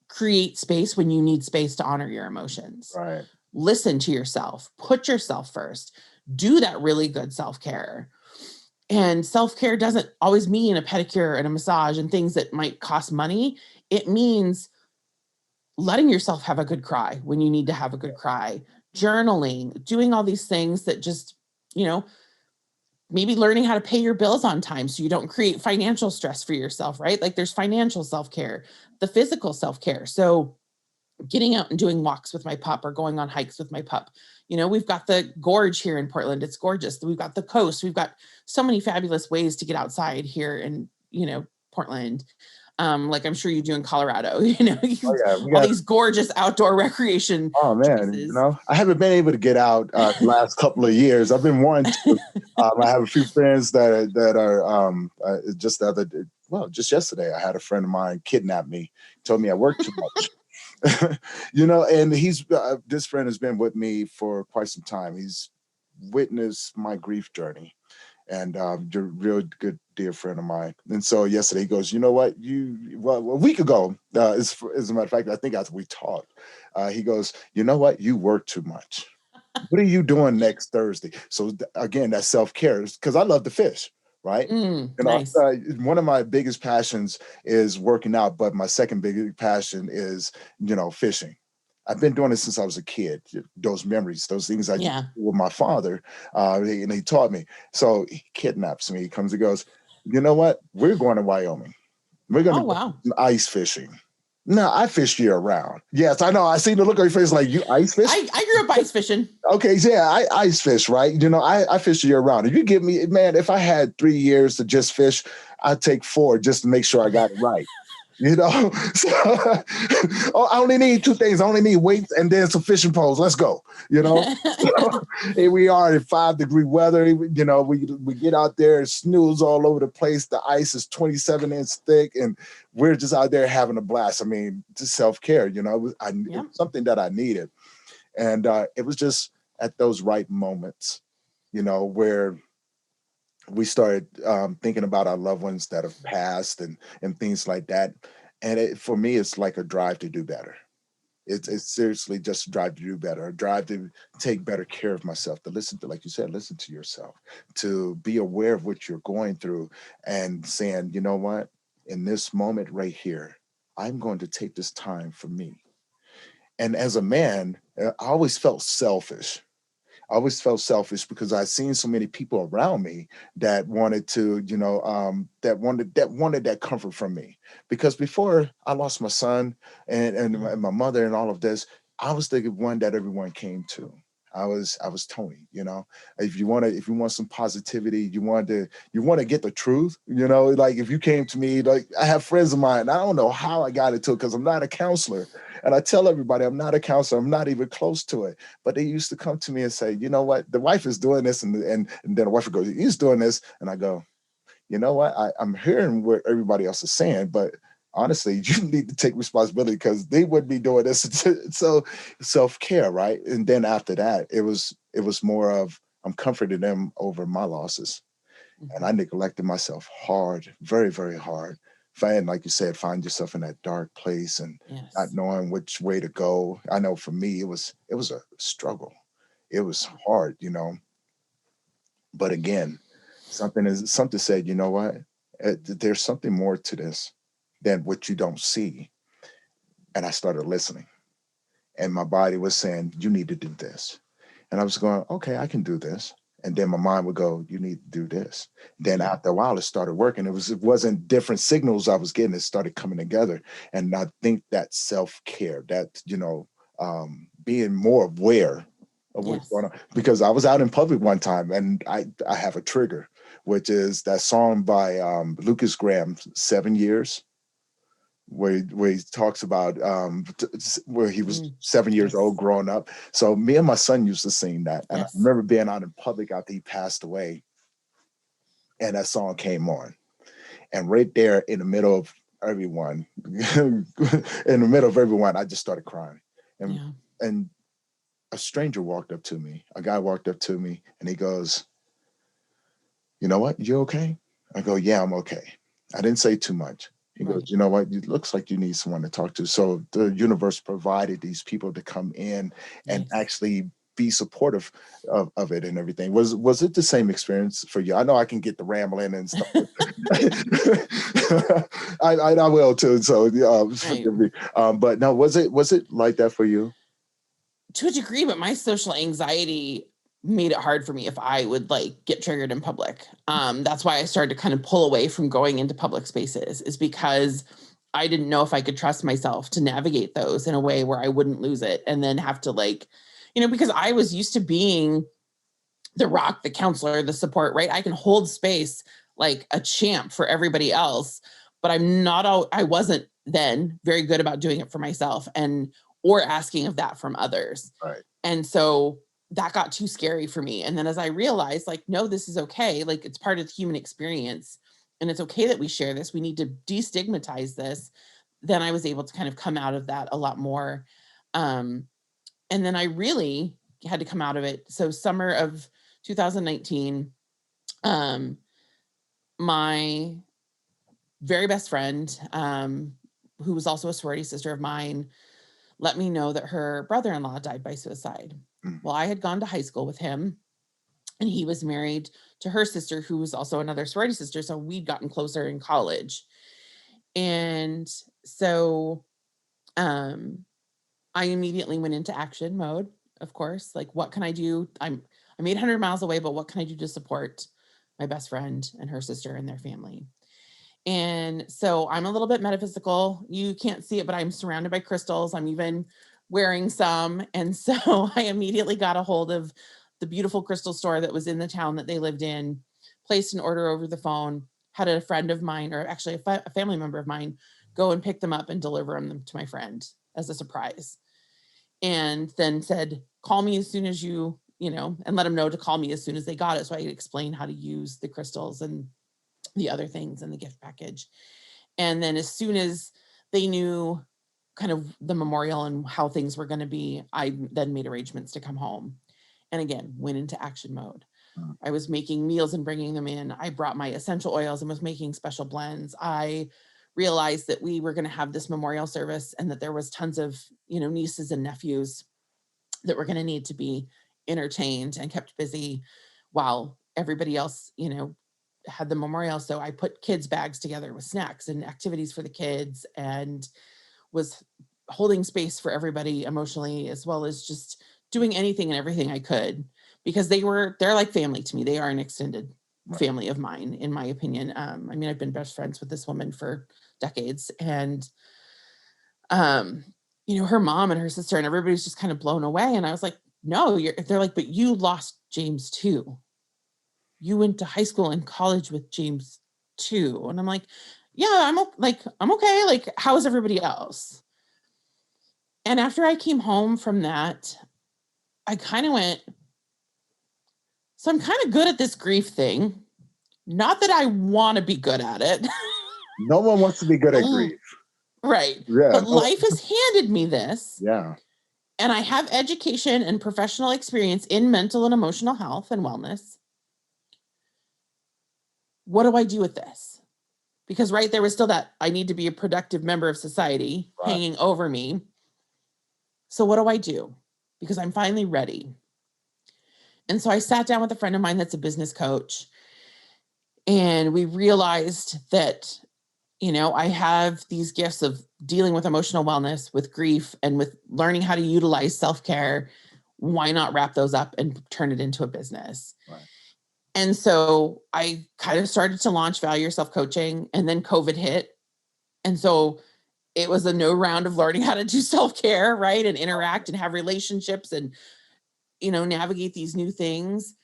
create space when you need space to honor your emotions. Right. Listen to yourself. Put yourself first. Do that really good self-care. And self-care doesn't always mean a pedicure and a massage and things that might cost money. It means letting yourself have a good cry when you need to have a good cry. Journaling, doing all these things that just, maybe learning how to pay your bills on time so you don't create financial stress for yourself, right? There's financial self-care, the physical self-care. So getting out and doing walks with my pup or going on hikes with my pup. We've got the gorge here in Portland. It's gorgeous. We've got the coast. We've got so many fabulous ways to get outside here in, Portland. I'm sure you do in Colorado, all these gorgeous outdoor recreation. Oh man, choices. I haven't been able to get out the last couple of years. I've been wanting to. I have a few friends that are just the other day. Well, just yesterday, I had a friend of mine kidnap me. Told me I work too much. And he's this friend has been with me for quite some time. He's witnessed my grief journey, and you're a real good dear friend of mine. And so yesterday he goes, you know what? A week ago, as a matter of fact, I think after we talked, he goes, you know what? You work too much. What are you doing next Thursday? So again, that's self-care, because I love to fish, right? Nice. One of my biggest passions is working out, but my second biggest passion is, fishing. I've been doing it since I was a kid. Those memories, those things I did with my father, and he taught me. So he kidnaps me. He comes and goes, you know what? We're going to Wyoming. We're going to go wow. ice fishing. No, I fish year round. Yes, I know. I see the look on your face like, you ice fish? I grew up ice fishing. Okay, yeah, I ice fish, right? I fish year round. If you give me, man, if I had 3 years to just fish, I'd take 4 just to make sure I got it right. So I only need 2 things. I only need weights and then some fishing poles. Let's go. So, here we are in 5-degree weather. We get out there, it snows all over the place. The ice is 27-inch thick, and we're just out there having a blast. I mean, just self-care. It was something that I needed, and it was just at those right moments, where we started thinking about our loved ones that have passed and things like that. And for me, it's like a drive to do better. It's seriously just a drive to do better, a drive to take better care of myself, to listen to, like you said, listen to yourself, to be aware of what you're going through and saying, you know what, in this moment right here, I'm going to take this time for me. And as a man, I always felt selfish. I always felt selfish because I've seen so many people around me that wanted to, that wanted that comfort from me. Because before I lost my son and my mother and all of this, I was the one that everyone came to. I was Tony. If you want some positivity, you want to get the truth. Like if you came to me, like I have friends of mine, I don't know how I got into it because I'm not a counselor, and I tell everybody I'm not a counselor. I'm not even close to it. But they used to come to me and say, you know what, the wife is doing this, and then the wife would go, he's doing this, and I go, you know what, I'm hearing what everybody else is saying, but honestly, you need to take responsibility because they wouldn't be doing this. So self-care, right? And then after that, it was more of I'm comforting them over my losses. And I neglected myself hard, very, very hard. Like you said, find yourself in that dark place and not knowing which way to go. I know for me, it was a struggle. It was hard, But again, something said, you know what? There's something more to this than what you don't see. And I started listening. And my body was saying, you need to do this. And I was going, okay, I can do this. And then my mind would go, you need to do this. Then after a while, it started working. It wasn't different signals I was getting. It started coming together. And I think that self-care, that, being more aware of what's going on. Because I was out in public one time and I have a trigger, which is that song by Lucas Graham, 7 Years. Where he talks about where he was 7 years old growing up. So me and my son used to sing that. And I remember being out in public after he passed away. And that song came on. And right there in the middle of everyone, I just started crying. And a stranger walked up to me. A guy walked up to me and he goes, you know what? You okay? I go, yeah, I'm okay. I didn't say too much. He goes, you know what? It looks like you need someone to talk to. So the universe provided these people to come in and actually be supportive of it and everything. Was it the same experience for you? I know I can get the rambling and stuff. I will too. So forgive me. But no, was it like that for you? To a degree, but my social anxiety made it hard for me if I would get triggered in public. That's why I started to kind of pull away from going into public spaces, is because I didn't know if I could trust myself to navigate those in a way where I wouldn't lose it and then have to because I was used to being the rock, the counselor, the support, right? I can hold space like a champ for everybody else, but I wasn't then very good about doing it for myself or asking of that from others. Right. And so that got too scary for me. And then as I realized, no, this is okay. It's part of the human experience and it's okay that we share this. We need to destigmatize this. then I was able to kind of come out of that a lot more. And then I really had to come out of it. So summer of 2019, my very best friend, who was also a sorority sister of mine, let me know that her brother-in-law died by suicide. Well, I had gone to high school with him, and he was married to her sister, who was also another sorority sister. So we'd gotten closer in college. And so I immediately went into action mode, of course. Like, what can I do? I'm 800 miles away, but what can I do to support my best friend and her sister and their family? And so I'm a little bit metaphysical. You can't see it, but I'm surrounded by crystals. I'm even wearing some. And so I immediately got a hold of the beautiful crystal store that was in the town that they lived in, placed an order over the phone, had a friend of mine, or actually a family member of mine, go and pick them up and deliver them to my friend as a surprise. And then said, call me as soon as you know, and let them know to call me as soon as they got it. So I explained how to use the crystals and the other things in the gift package. And then as soon as they knew kind of the memorial and how things were going to be, I then made arrangements to come home. And again, went into action mode. I was making meals and bringing them in. I brought my essential oils and was making special blends. I realized that we were going to have this memorial service and that there was tons of, you know, nieces and nephews that were going to need to be entertained and kept busy while everybody else, you know, had the memorial. So I put kids' bags together with snacks and activities for the kids and was holding space for everybody emotionally, as well as just doing anything and everything I could, because they're like family to me. They are an extended family of mine, in my opinion. I mean, I've been best friends with this woman for decades, and you know, her mom and her sister and everybody's just kind of blown away. And I was like, no, they're like, but you lost James too. You went to high school and college with James too. And I'm like, yeah, I'm okay. Like, how is everybody else? And after I came home from that, I kind of went, so I'm kind of good at this grief thing. Not that I want to be good at it. No one wants to be good at grief. Right. Yeah. But life has handed me this. Yeah. And I have education and professional experience in mental and emotional health and wellness. What do I do with this? Because right there was still that I need to be a productive member of society hanging over me. So what do I do? Because I'm finally ready. And so I sat down with a friend of mine that's a business coach, and we realized that, you know, I have these gifts of dealing with emotional wellness, with grief, and with learning how to utilize self-care. Why not wrap those up and turn it into a business? Right. And so I kind of started to launch Value Yourself coaching, and then COVID hit. And so it was a no round of learning how to do self-care, right? And interact and have relationships and, you know, navigate these new things.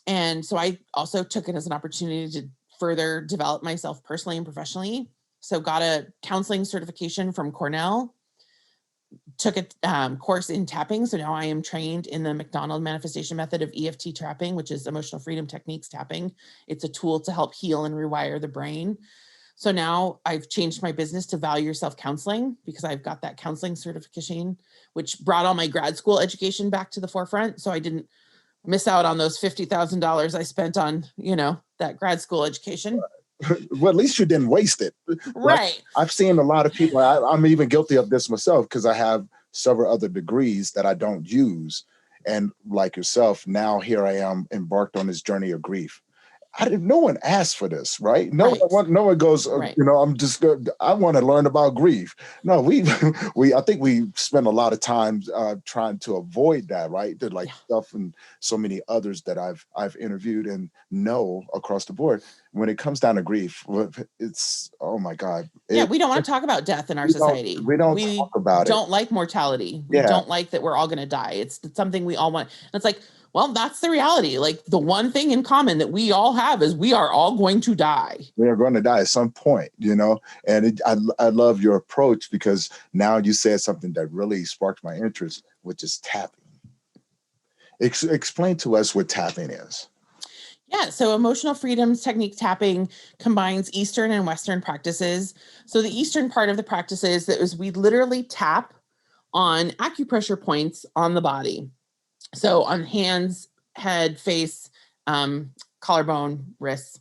And so I also took it as an opportunity to further develop myself personally and professionally. So got a counseling certification from Cornell, took a course in tapping. So now I am trained in the McDonald manifestation method of EFT tapping, which is emotional freedom techniques tapping. It's a tool to help heal and rewire the brain. So now I've changed my business to Value Yourself Counseling, because I've got that counseling certification, which brought all my grad school education back to the forefront. So I didn't miss out on those $50,000 I spent on, you know, that grad school education. Well, at least you didn't waste it. Right. I've seen a lot of people, I'm even guilty of this myself, because I have several other degrees that I don't use. And like yourself, now here I am embarked on this journey of grief. No one asked for this, right? No one goes, you know, I want to learn about grief. No, I think we spend a lot of time trying to avoid that, right? Stuff and so many others that I've interviewed and know across the board. When it comes down to grief, it's, oh my God. We don't want to talk about death in our society. We don't talk about it. We don't like mortality. We don't like that we're all going to die. It's something we all want. And it's like, well, that's the reality. Like, the one thing in common that we all have is we are all going to die. We are going to die at some point, you know, and I love your approach, because now you said something that really sparked my interest, which is tapping. Explain to us what tapping is. Yeah, so emotional freedoms technique tapping combines Eastern and Western practices. So the Eastern part of the practices that is we literally tap on acupressure points on the body. So on hands, head, face, collarbone, wrists.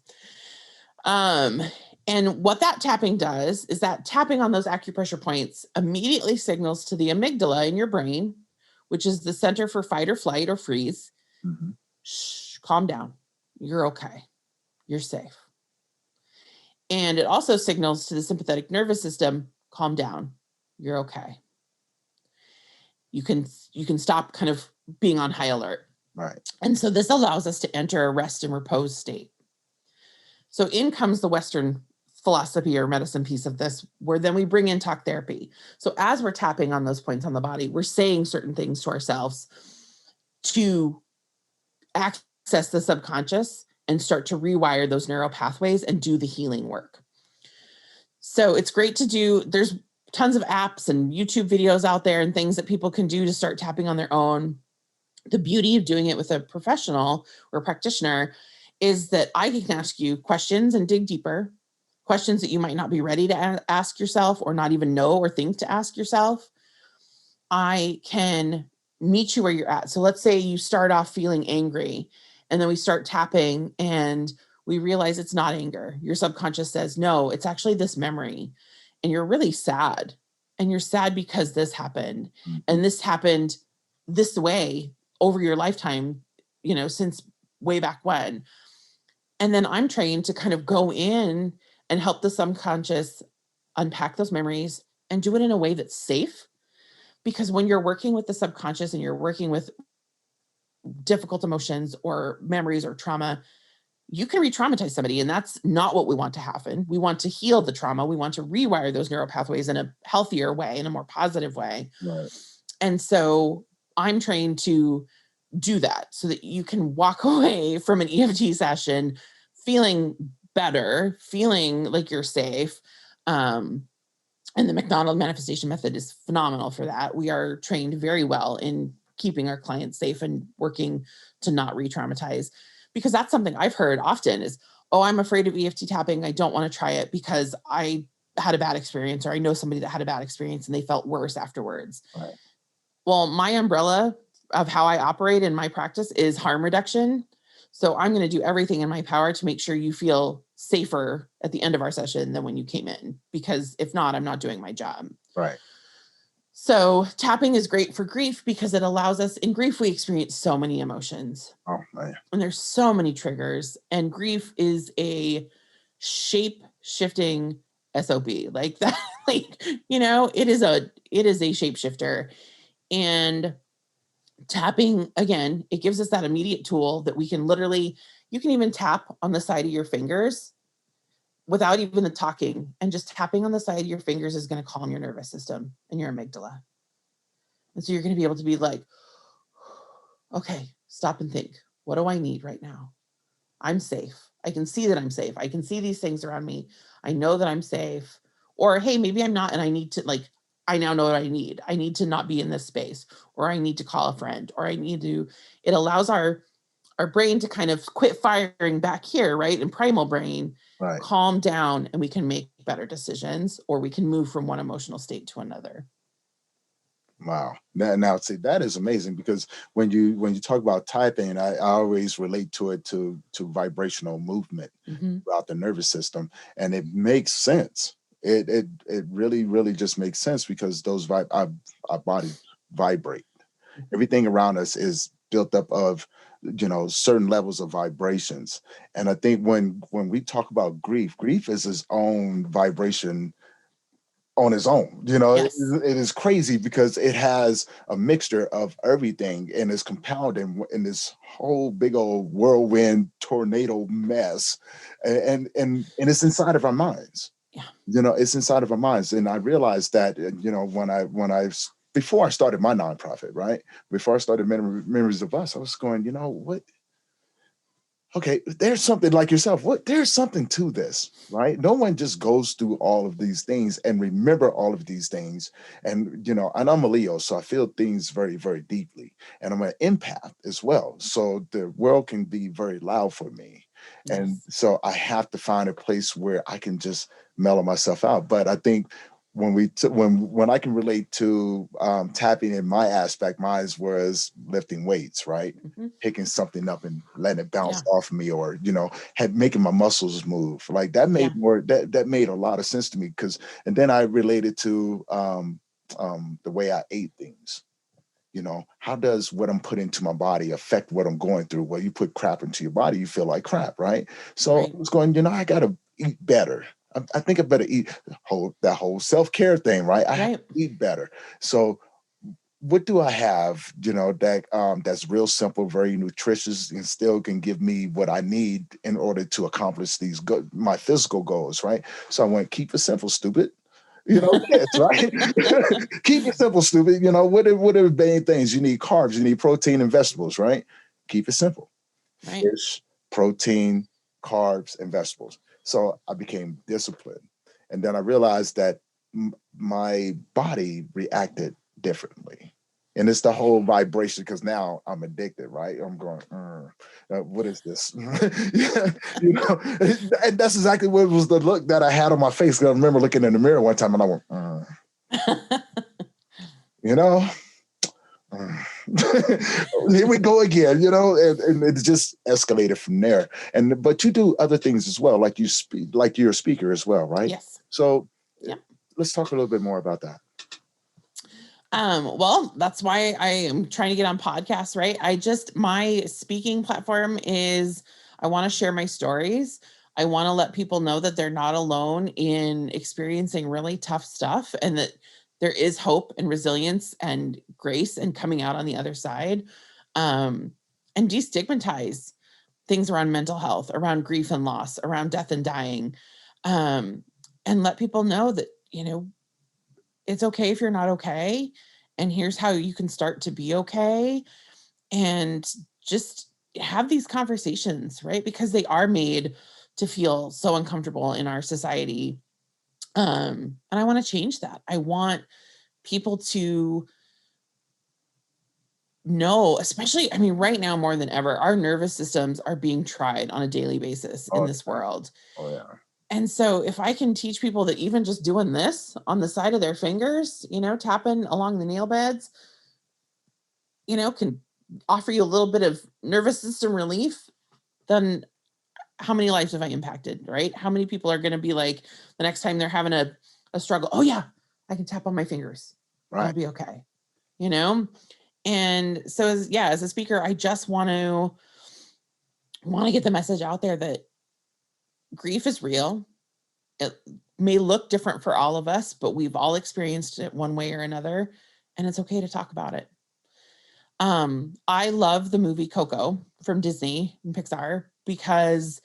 And what that tapping does is that tapping on those acupressure points immediately signals to the amygdala in your brain, which is the center for fight or flight or freeze. Mm-hmm. Shh, calm down. You're okay. You're safe. And it also signals to the sympathetic nervous system, calm down. You're okay. You can stop kind of being on high alert. Right. And so this allows us to enter a rest and repose state. So in comes the Western philosophy or medicine piece of this, where then we bring in talk therapy. So as we're tapping on those points on the body, we're saying certain things to ourselves to access the subconscious and start to rewire those neural pathways and do the healing work. So it's great to do. There's tons of apps and YouTube videos out there and things that people can do to start tapping on their own. The beauty of doing it with a professional or practitioner is that I can ask you questions and dig deeper, questions that you might not be ready to ask yourself or not even know or think to ask yourself. I can meet you where you're at. So let's say you start off feeling angry and then we start tapping and we realize it's not anger. Your subconscious says, no, it's actually this memory. And you're really sad. And you're sad because this happened. Mm-hmm. And this happened this way over your lifetime, since way back when. And then I'm trained to kind of go in and help the subconscious unpack those memories and do it in a way that's safe. Because when you're working with the subconscious and you're working with difficult emotions or memories or trauma, you can re-traumatize somebody, and that's not what we want to happen. We want to heal the trauma. We want to rewire those neural pathways in a healthier way, in a more positive way. Right. And so I'm trained to do that so that you can walk away from an EFT session feeling better, feeling like you're safe. And the McDonald manifestation method is phenomenal for that. We are trained very well in keeping our clients safe and working to not re-traumatize, because that's something I've heard often is, oh, I'm afraid of EFT tapping. I don't want to try it because I had a bad experience, or I know somebody that had a bad experience and they felt worse afterwards. Right. Well, my umbrella of how I operate in my practice is harm reduction. So I'm going to do everything in my power to make sure you feel safer at the end of our session than when you came in, because if not, I'm not doing my job. Right. So tapping is great for grief because it allows us, in grief, we experience so many emotions. Oh, man. And there's so many triggers, and grief is a shape shifting SOB like that. It is a shapeshifter. And tapping, again, it gives us that immediate tool that we can literally, you can even tap on the side of your fingers without even the talking, and just tapping on the side of your fingers is going to calm your nervous system and your amygdala. And so you're going to be able to be like, okay, stop and think. What do I need right now? I'm safe. I can see that I'm safe. I can see these things around me. I know that I'm safe. Or, hey, maybe I'm not, and I need to, I now know what I need. I need to not be in this space, or I need to call a friend, or it allows our brain to kind of quit firing back here, right? In primal brain, Right. Calm down, and we can make better decisions, or we can move from one emotional state to another. Wow. Now, see, that is amazing, because when you talk about tapping, I always relate to it to vibrational movement throughout the nervous system, and it makes sense. It really, really just makes sense, because those our body vibrate. Everything around us is built up of certain levels of vibrations. And I think when we talk about grief is its own vibration on its own. Yes. It is crazy, because it has a mixture of everything, and is compounded in this whole big old whirlwind tornado mess, and it's inside of our minds. Yeah. It's inside of our minds. And I realized that when I before I started my nonprofit, right? Before I started Memories of Us, I was going, what? okay, there's something like yourself. There's something to this, right? No one just goes through all of these things and remember all of these things. And and I'm a Leo, so I feel things very, very deeply. And I'm an empath as well. So the world can be very loud for me. And Yes. so I have to find a place where I can just mellow myself out. But I think when I can relate to tapping in my aspect, mine was lifting weights, right? Mm-hmm. Picking something up and letting it bounce Yeah. off me, or making my muscles move. Like that Yeah. made a lot of sense to me, because and then I related to the way I ate things. How does what I'm putting into my body affect what I'm going through? Well, you put crap into your body, you feel like crap, right? So Right. I was going, I gotta eat better. I think I better eat that whole self-care thing, right? I have Right. to eat better. So what do I have, that's real simple, very nutritious, and still can give me what I need in order to accomplish my physical goals, right? So I went, keep it simple, stupid. Kids, right? Keep it simple, stupid. What are the main things? You need carbs, you need protein and vegetables, right? Keep it simple. Right. Fish, protein, carbs, and vegetables. So I became disciplined. And then I realized that my body reacted differently. And it's the whole vibration, because now I'm addicted, right? I'm going, what is this? Yeah, and that's exactly what was the look that I had on my face. I remember looking in the mirror one time and I went, you know, here we go again, and it just escalated from there. But you do other things as well, like you speak, like you're a speaker as well, right? Yes. So Yeah. let's talk a little bit more about that. Well, that's why I am trying to get on podcasts, right? My speaking platform is, I want to share my stories. I want to let people know that they're not alone in experiencing really tough stuff, and that there is hope and resilience and grace and coming out on the other side. Um, and destigmatize things around mental health, around grief and loss, around death and dying. Um, and let people know that, it's okay if you're not okay. And here's how you can start to be okay. And just have these conversations, right? Because they are made to feel so uncomfortable in our society. And I want to change that. I want people to know, especially, I mean, right now more than ever, our nervous systems are being tried on a daily basis in Oh, this world. oh yeah. And so if I can teach people that even just doing this on the side of their fingers, tapping along the nail beds, can offer you a little bit of nervous system relief, then how many lives have I impacted, right? How many people are going to be like, the next time they're having a struggle, oh yeah, I can tap on my fingers. Right. I'll be okay. And so as a speaker, I just want to get the message out there that grief is real. It may look different for all of us, but we've all experienced it one way or another, and it's okay to talk about it. I love the movie Coco from Disney and Pixar, because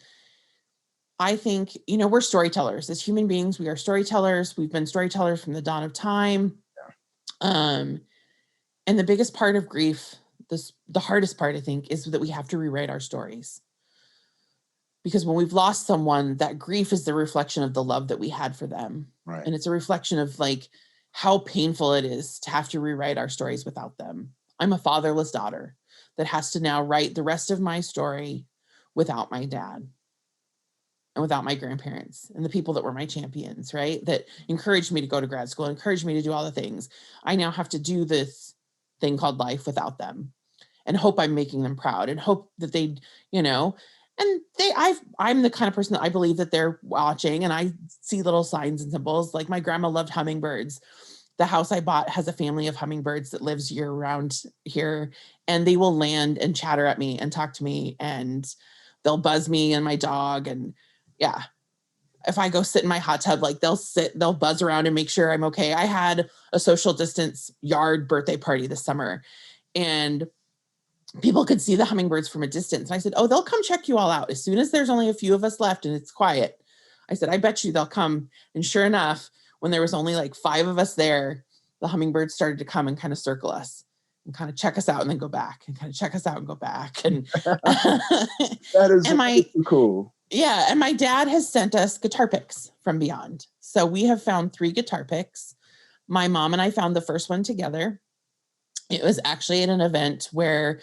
I think, we're storytellers. As human beings, we are storytellers. We've been storytellers from the dawn of time. Um, and the biggest part of grief, the hardest part, I think, is that we have to rewrite our stories. Because when we've lost someone, that grief is the reflection of the love that we had for them. Right. And it's a reflection of like how painful it is to have to rewrite our stories without them. I'm a fatherless daughter that has to now write the rest of my story without my dad and without my grandparents and the people that were my champions, right? That encouraged me to go to grad school, encouraged me to do all the things. I now have to do this thing called life without them, and hope I'm making them proud, and hope that they, and I'm the kind of person that I believe that they're watching, and I see little signs and symbols. Like, my grandma loved hummingbirds. The house I bought has a family of hummingbirds that lives year round here, and they will land and chatter at me and talk to me, and they'll buzz me and my dog. And yeah, if I go sit in my hot tub, like they'll buzz around and make sure I'm okay. I had a social distance yard birthday party this summer, and people could see the hummingbirds from a distance. And I said, oh, they'll come check you all out. As soon as there's only a few of us left and it's quiet, I said, I bet you they'll come. And sure enough, when there was only like 5 of us there, the hummingbirds started to come and kind of circle us. and kind of check us out and then go back and kind of check us out and go back. And That is cool. Yeah. And my dad has sent us guitar picks from beyond. So we have found 3 guitar picks. My mom and I found the first one together. It was actually at an event where,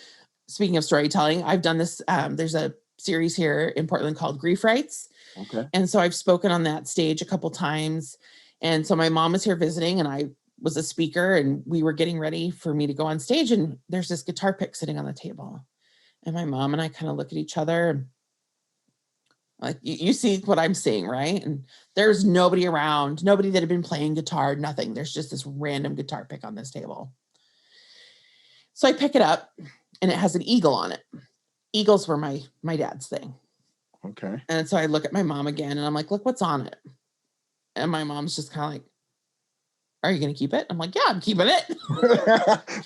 speaking of storytelling, I've done this. There's a series here in Portland called Grief Rights. Okay. And so I've spoken on that stage a couple times. And so my mom was here visiting and I was a speaker and we were getting ready for me to go on stage. And there's this guitar pick sitting on the table. And my mom and I kind of look at each other and like, you see what I'm seeing, right? And there's nobody around, nobody that had been playing guitar, nothing. There's just this random guitar pick on this table. So I pick it up and it has an eagle on it. Eagles were my dad's thing. Okay. And so I look at my mom again and I'm like, look what's on it. And my mom's just kind of like, are you going to keep it? I'm like, yeah, I'm keeping it.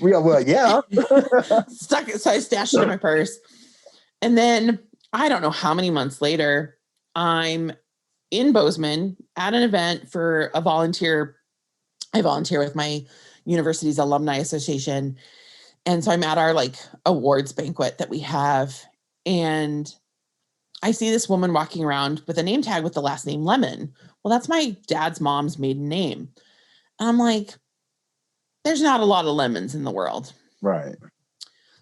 Yeah. Stuck it. So I stashed it in my purse. And then I don't know how many months later, I'm in Bozeman at an event for a volunteer. I volunteer with my university's alumni association. And so I'm at our like awards banquet that we have. And I see this woman walking around with a name tag with the last name Lemon. Well, that's my dad's mom's maiden name. And I'm like, there's not a lot of lemons in the world. Right.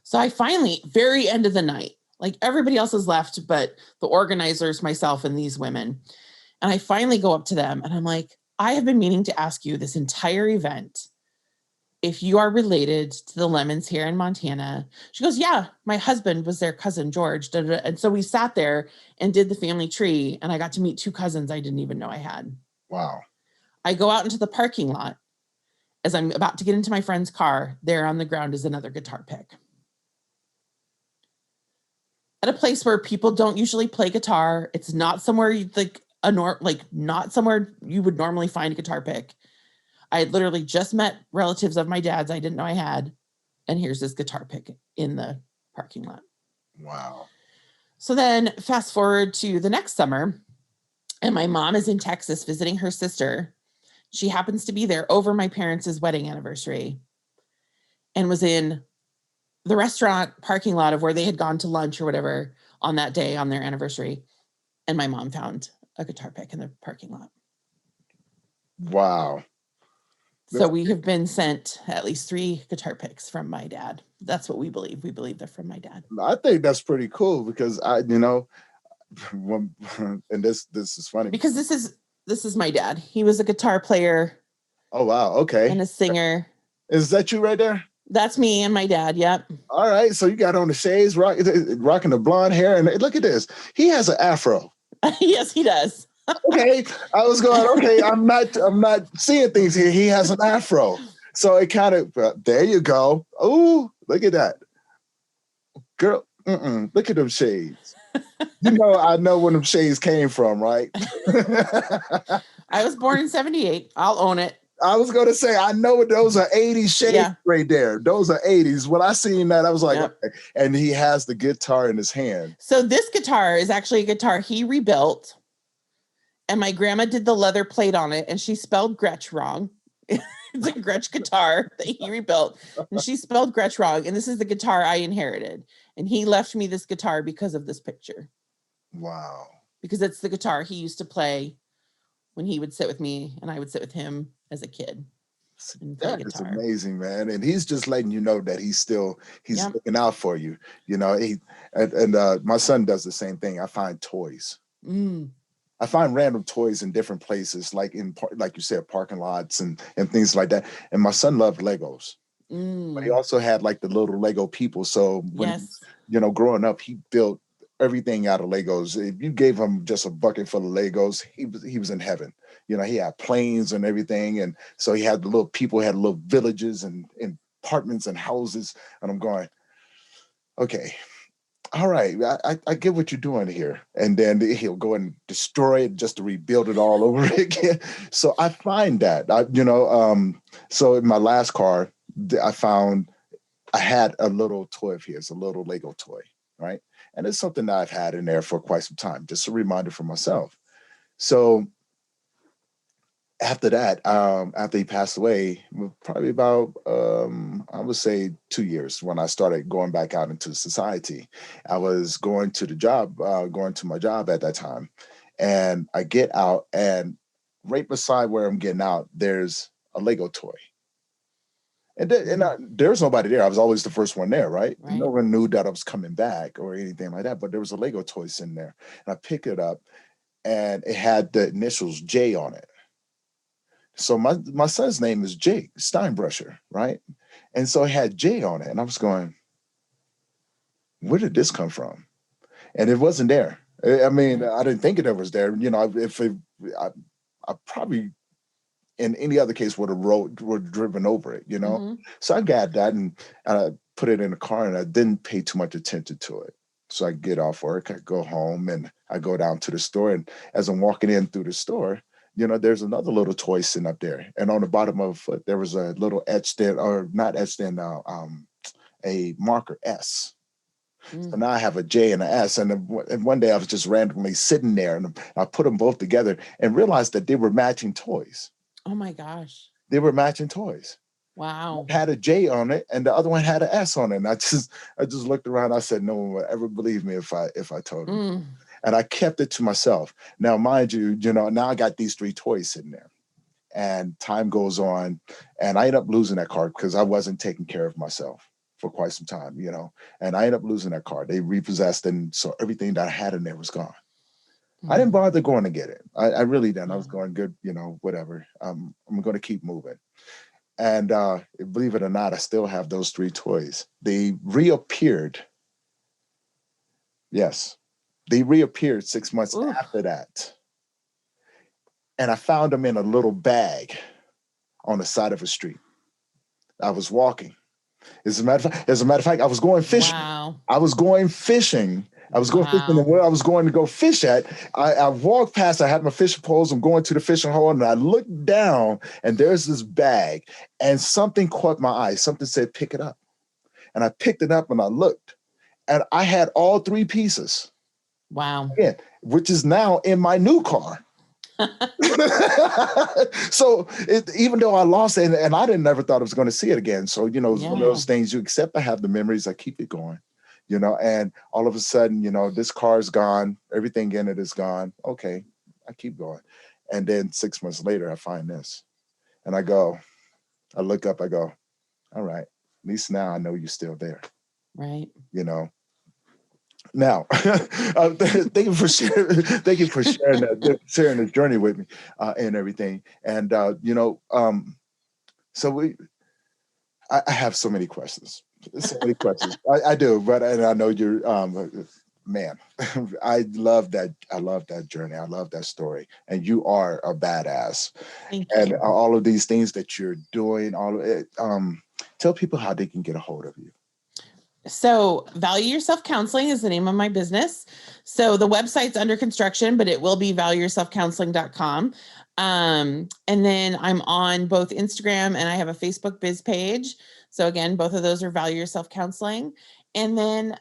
So I finally, very end of the night, like everybody else has left, but the organizers, myself and these women. And I finally go up to them and I'm like, I have been meaning to ask you this entire event if you are related to the Lemons here in Montana. She goes, yeah, my husband was their cousin, George. Da, da, da. And so we sat there and did the family tree and I got to meet 2 cousins I didn't even know I had. Wow. I go out into the parking lot. As I'm about to get into my friend's car, there on the ground is another guitar pick. At a place where people don't usually play guitar, it's not somewhere you'd not somewhere you would normally find a guitar pick. I had literally just met relatives of my dad's I didn't know I had, and here's this guitar pick in the parking lot. Wow. So then fast forward to the next summer, and my mom is in Texas visiting her sister. She happens to be there over my parents' wedding anniversary and was in the restaurant parking lot of where they had gone to lunch or whatever on that day on their anniversary. And my mom found a guitar pick in the parking lot. Wow. So we have been sent at least 3 guitar picks from my dad. That's what we believe. We believe they're from my dad. I think that's pretty cool because and this is funny. Because this is my dad. He was a guitar player. Oh, wow. Okay. And a singer. Is that you right there? That's me and my dad. Yep. All right. So you got on the shades, rocking the blonde hair. And look at this. He has an afro. Yes, he does. Okay. I was going, okay, I'm not seeing things here. He has an afro. So it kind of, there you go. Oh, look at that. Girl, look at them shades. I know where them shades came from, right? I was born in 78. I'll own it. I was going to say, I know those are 80s shades right there. Those are 80s. When I seen that, I was like, okay. And he has the guitar in his hand. So this guitar is actually a guitar he rebuilt. And my grandma did the leather plate on it and she spelled Gretsch wrong. It's a Gretsch guitar that he rebuilt. And she spelled Gretsch wrong. And this is the guitar I inherited. And he left me this guitar because of this picture. Wow. Because it's the guitar he used to play when he would sit with me and I would sit with him as a kid. That is amazing, man. And he's just letting you know that he's looking out for you. My son does the same thing. I find toys. I find random toys in different places, like like you said, parking lots and things like that. And my son loved Legos. But he also had like the little Lego people. So when, growing up, he built everything out of Legos. If you gave him just a bucket full of Legos, he was in heaven. He had planes and everything. And so he had the little people, had little villages and apartments and houses. And I'm going, okay, all right, I get what you're doing here. And then he'll go and destroy it just to rebuild it all over again. So I find that, so in my last car, I had a little toy of his, a little Lego toy, right? And it's something that I've had in there for quite some time, just a reminder for myself. So after that, after he passed away, probably about I would say 2 years when I started going back out into society. I was going to the job, going to my job at that time, and I get out, and right beside where I'm getting out, there's a Lego toy. There's nobody there. I was always the first one there, right? Right. No one knew that I was coming back or anything like that. But there was a Lego toy sitting there, and I picked it up, and it had the initials J on it. So my son's name is Jake Steinbrusher, right? And so it had J on it, and I was going, where did this come from? And it wasn't there. I mean, I didn't think it was there. You know, if it, I probably in any other case would have driven over it. You know, Mm-hmm. so I got that and put it in the car, and I didn't pay too much attention to it. So I get off work, I go home, and I go down to the store. And as I'm walking in through the store, you know, there's another little toy sitting up there, and on the bottom of a foot there was a little etched in, or not etched in, a marker S. So now I have a J and an S. And one day I was just randomly sitting there, and I put them both together and realized that they were matching toys. Oh my gosh. They were matching toys. Wow. One had a J on it, and the other one had an S on it. And I just looked around. I said, no one would ever believe me if I told them. Mm. And I kept it to myself. Now, mind you, you know, now I got these 3 toys sitting there. And time goes on, and I end up losing that card because I wasn't taking care of myself for quite some time, you know. And I end up losing that card. They repossessed, and so everything that I had in there was gone. I didn't bother going to get it. I really didn't. I was going, good, you know, whatever. I'm going to keep moving. And believe it or not, I still have those 3 toys. They reappeared. Yes, they reappeared 6 months Ooh. after that. And I found them in a little bag on the side of a street. I was walking. As a matter of fact, I was going fishing. Wow. I was going fishing. I was going fishing, and where I was going to go fish at, I walked past, I had my fishing poles, I'm going to the fishing hole, and I looked down, and there's this bag, and something caught my eye. Something said, pick it up. And I picked it up, and I looked, and I had all 3 pieces. Wow. Again, which is now in my new car. So even though I lost it, and I never thought I was going to see it again. So, you know, it's one of those things, you accept I have the memories, I keep it going, you know, and all of a sudden, you know, this car is gone, everything in it is gone. Okay, I keep going. And then 6 months later, I find this, and I look up, I go, all right, at least now I know you're still there. Right. You know, now, thank you for sharing. Thank you for sharing this journey with me and everything. And you know, so I have so many questions. So many questions. I do, but and I know you're, man. I love that. I love that journey. I love that story. And you are a badass. Thank and you. all of these things that you're doing, all of it. Tell people how they can get a hold of you. So, Value Yourself Counseling is the name of my business. So, the website's under construction, but it will be valueyourselfcounseling.com. And then I'm on both Instagram, and I have a Facebook biz page. So, again, both of those are Value Yourself Counseling. And then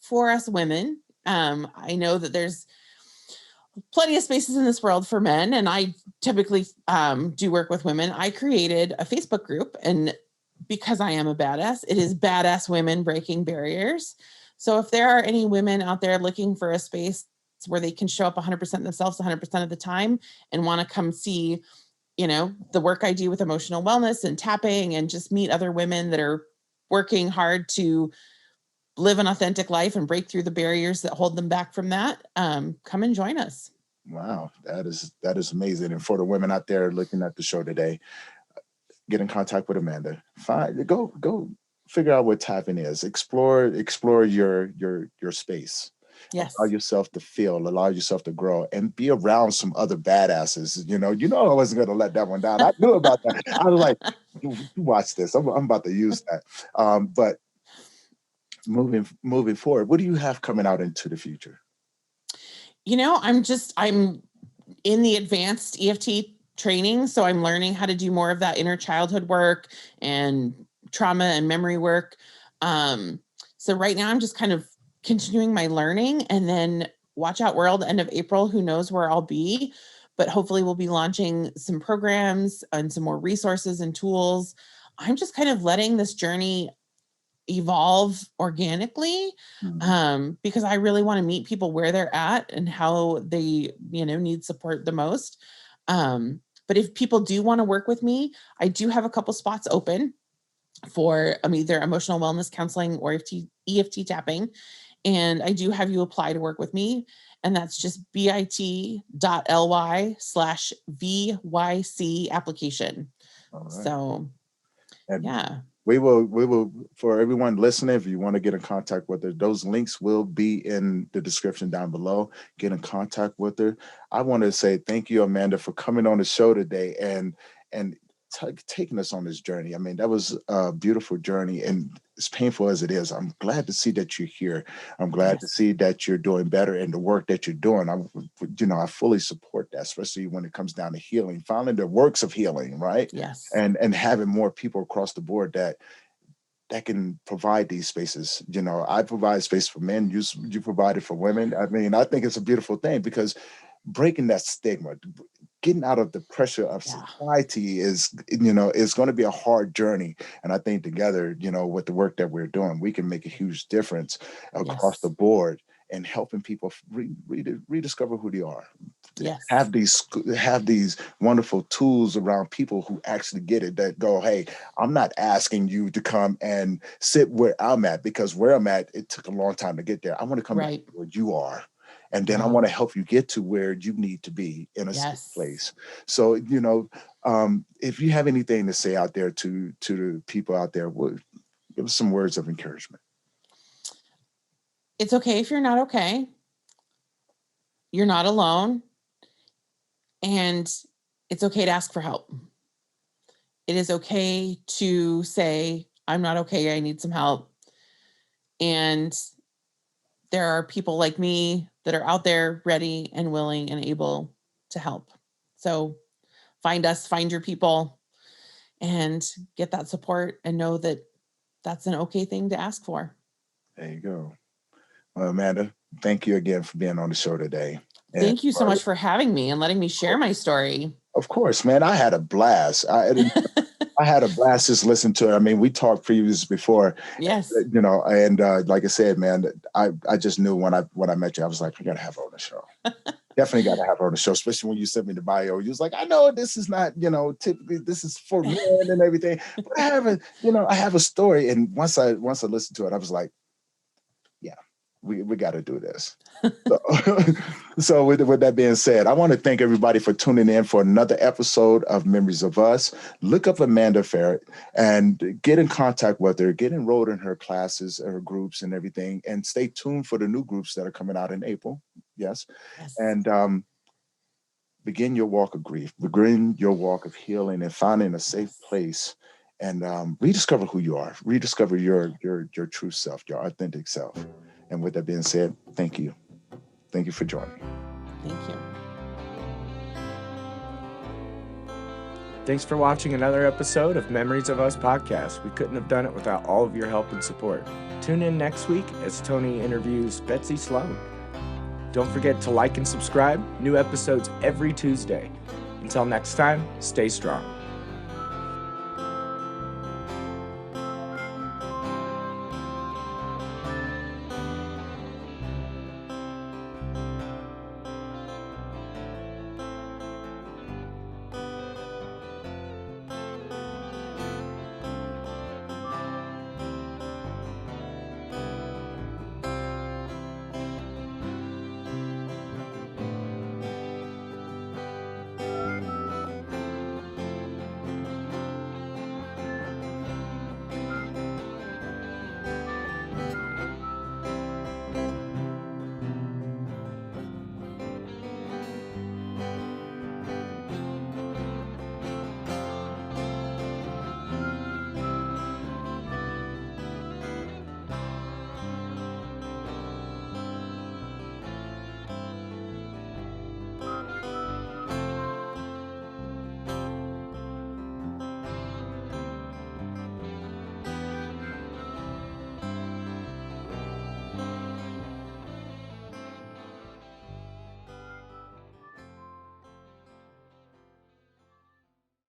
for us women, I know that there's plenty of spaces in this world for men, and I typically do work with women. I created a Facebook group, and because I am a badass, it is Badass Women Breaking Barriers. So if there are any women out there looking for a space where they can show up 100% themselves 100% of the time and want to come see, you know, the work I do with emotional wellness and tapping, and just meet other women that are working hard to live an authentic life and break through the barriers that hold them back from that, come and join us. Wow, that is amazing. And for the women out there looking at the show today, get in contact with Amanda. Go figure out what tapping is. Explore your space. Yes. Allow yourself to feel, allow yourself to grow, and be around some other badasses. You know, I wasn't going to let that one down. I knew about that. I was like, watch this. I'm about to use that. But moving forward, what do you have coming out into the future? You know, I'm in the advanced EFT training. So I'm learning how to do more of that inner childhood work and trauma and memory work. So right now I'm just kind of continuing my learning, and then watch out world, end of April, who knows where I'll be. but hopefully we'll be launching some programs and some more resources and tools. I'm just kind of letting this journey evolve organically, because I really want to meet people where they're at and how they, need support the most. But if people do want to work with me, I do have a couple spots open for either emotional wellness counseling or EFT tapping. And I do have you apply to work with me. And that's just bit.ly/VYC application. All right. So, And yeah. we will, for everyone listening, if you want to get in contact with her, those links will be in the description down below. Get in contact with her. I want to say thank you, Amanda, for coming on the show today and taking us on this journey. I mean, that was a beautiful journey, and as painful as it is, I'm glad to see that you're here. I'm glad to see that you're doing better in the work that you're doing. I fully support that, especially when it comes down to healing, finding the works of healing, right? Yes. And having more people across the board that can provide these spaces. I provide space for men. You provide it for women. I mean, I think it's a beautiful thing, because breaking that stigma, getting out of the pressure of society is going to be a hard journey. And I think together, with the work that we're doing, we can make a huge difference across the board and helping people rediscover who they are. Yes. Have these wonderful tools around people who actually get it, that go, hey, I'm not asking you to come and sit where I'm at, because where I'm at, it took a long time to get there. I want to come back to where you are. And then I want to help you get to where you need to be in a safe place. So, if you have anything to say out there to the people out there, give us some words of encouragement. It's okay if you're not okay. You're not alone. And it's okay to ask for help. It is okay to say, I'm not okay, I need some help. And there are people like me that are out there ready and willing and able to help. So find us, find your people, and get that support, and know that that's an okay thing to ask for. There you go. Well, Amanda, thank you again for being on the show today. Thank you so much for having me and letting me share my story. Of course, man. I had a blast. I had a blast just listening to it. I mean, we talked previously before. Yes. And like I said, man, I just knew when I met you, I was like, I got to have her on the show. Definitely got to have her on the show, especially when you sent me the bio. You was like, I know this is not, typically this is for men and everything, but I have a story. And once I listened to it, I was like, yeah, we got to do this. So with that being said, I want to thank everybody for tuning in for another episode of Memories of Us. Look up Amanda Ferrat and get in contact with her, get enrolled in her classes, her groups and everything, and stay tuned for the new groups that are coming out in April. Yes. And begin your walk of grief, begin your walk of healing and finding a safe place, and rediscover who you are, rediscover your true self, your authentic self. And with that being said, thank you. Thank you for joining. Thank you. Thanks for watching another episode of Memories of Us podcast. We couldn't have done it without all of your help and support. Tune in next week as Tony interviews Betsy Sloan. Don't forget to like and subscribe. New episodes every Tuesday. Until next time, stay strong.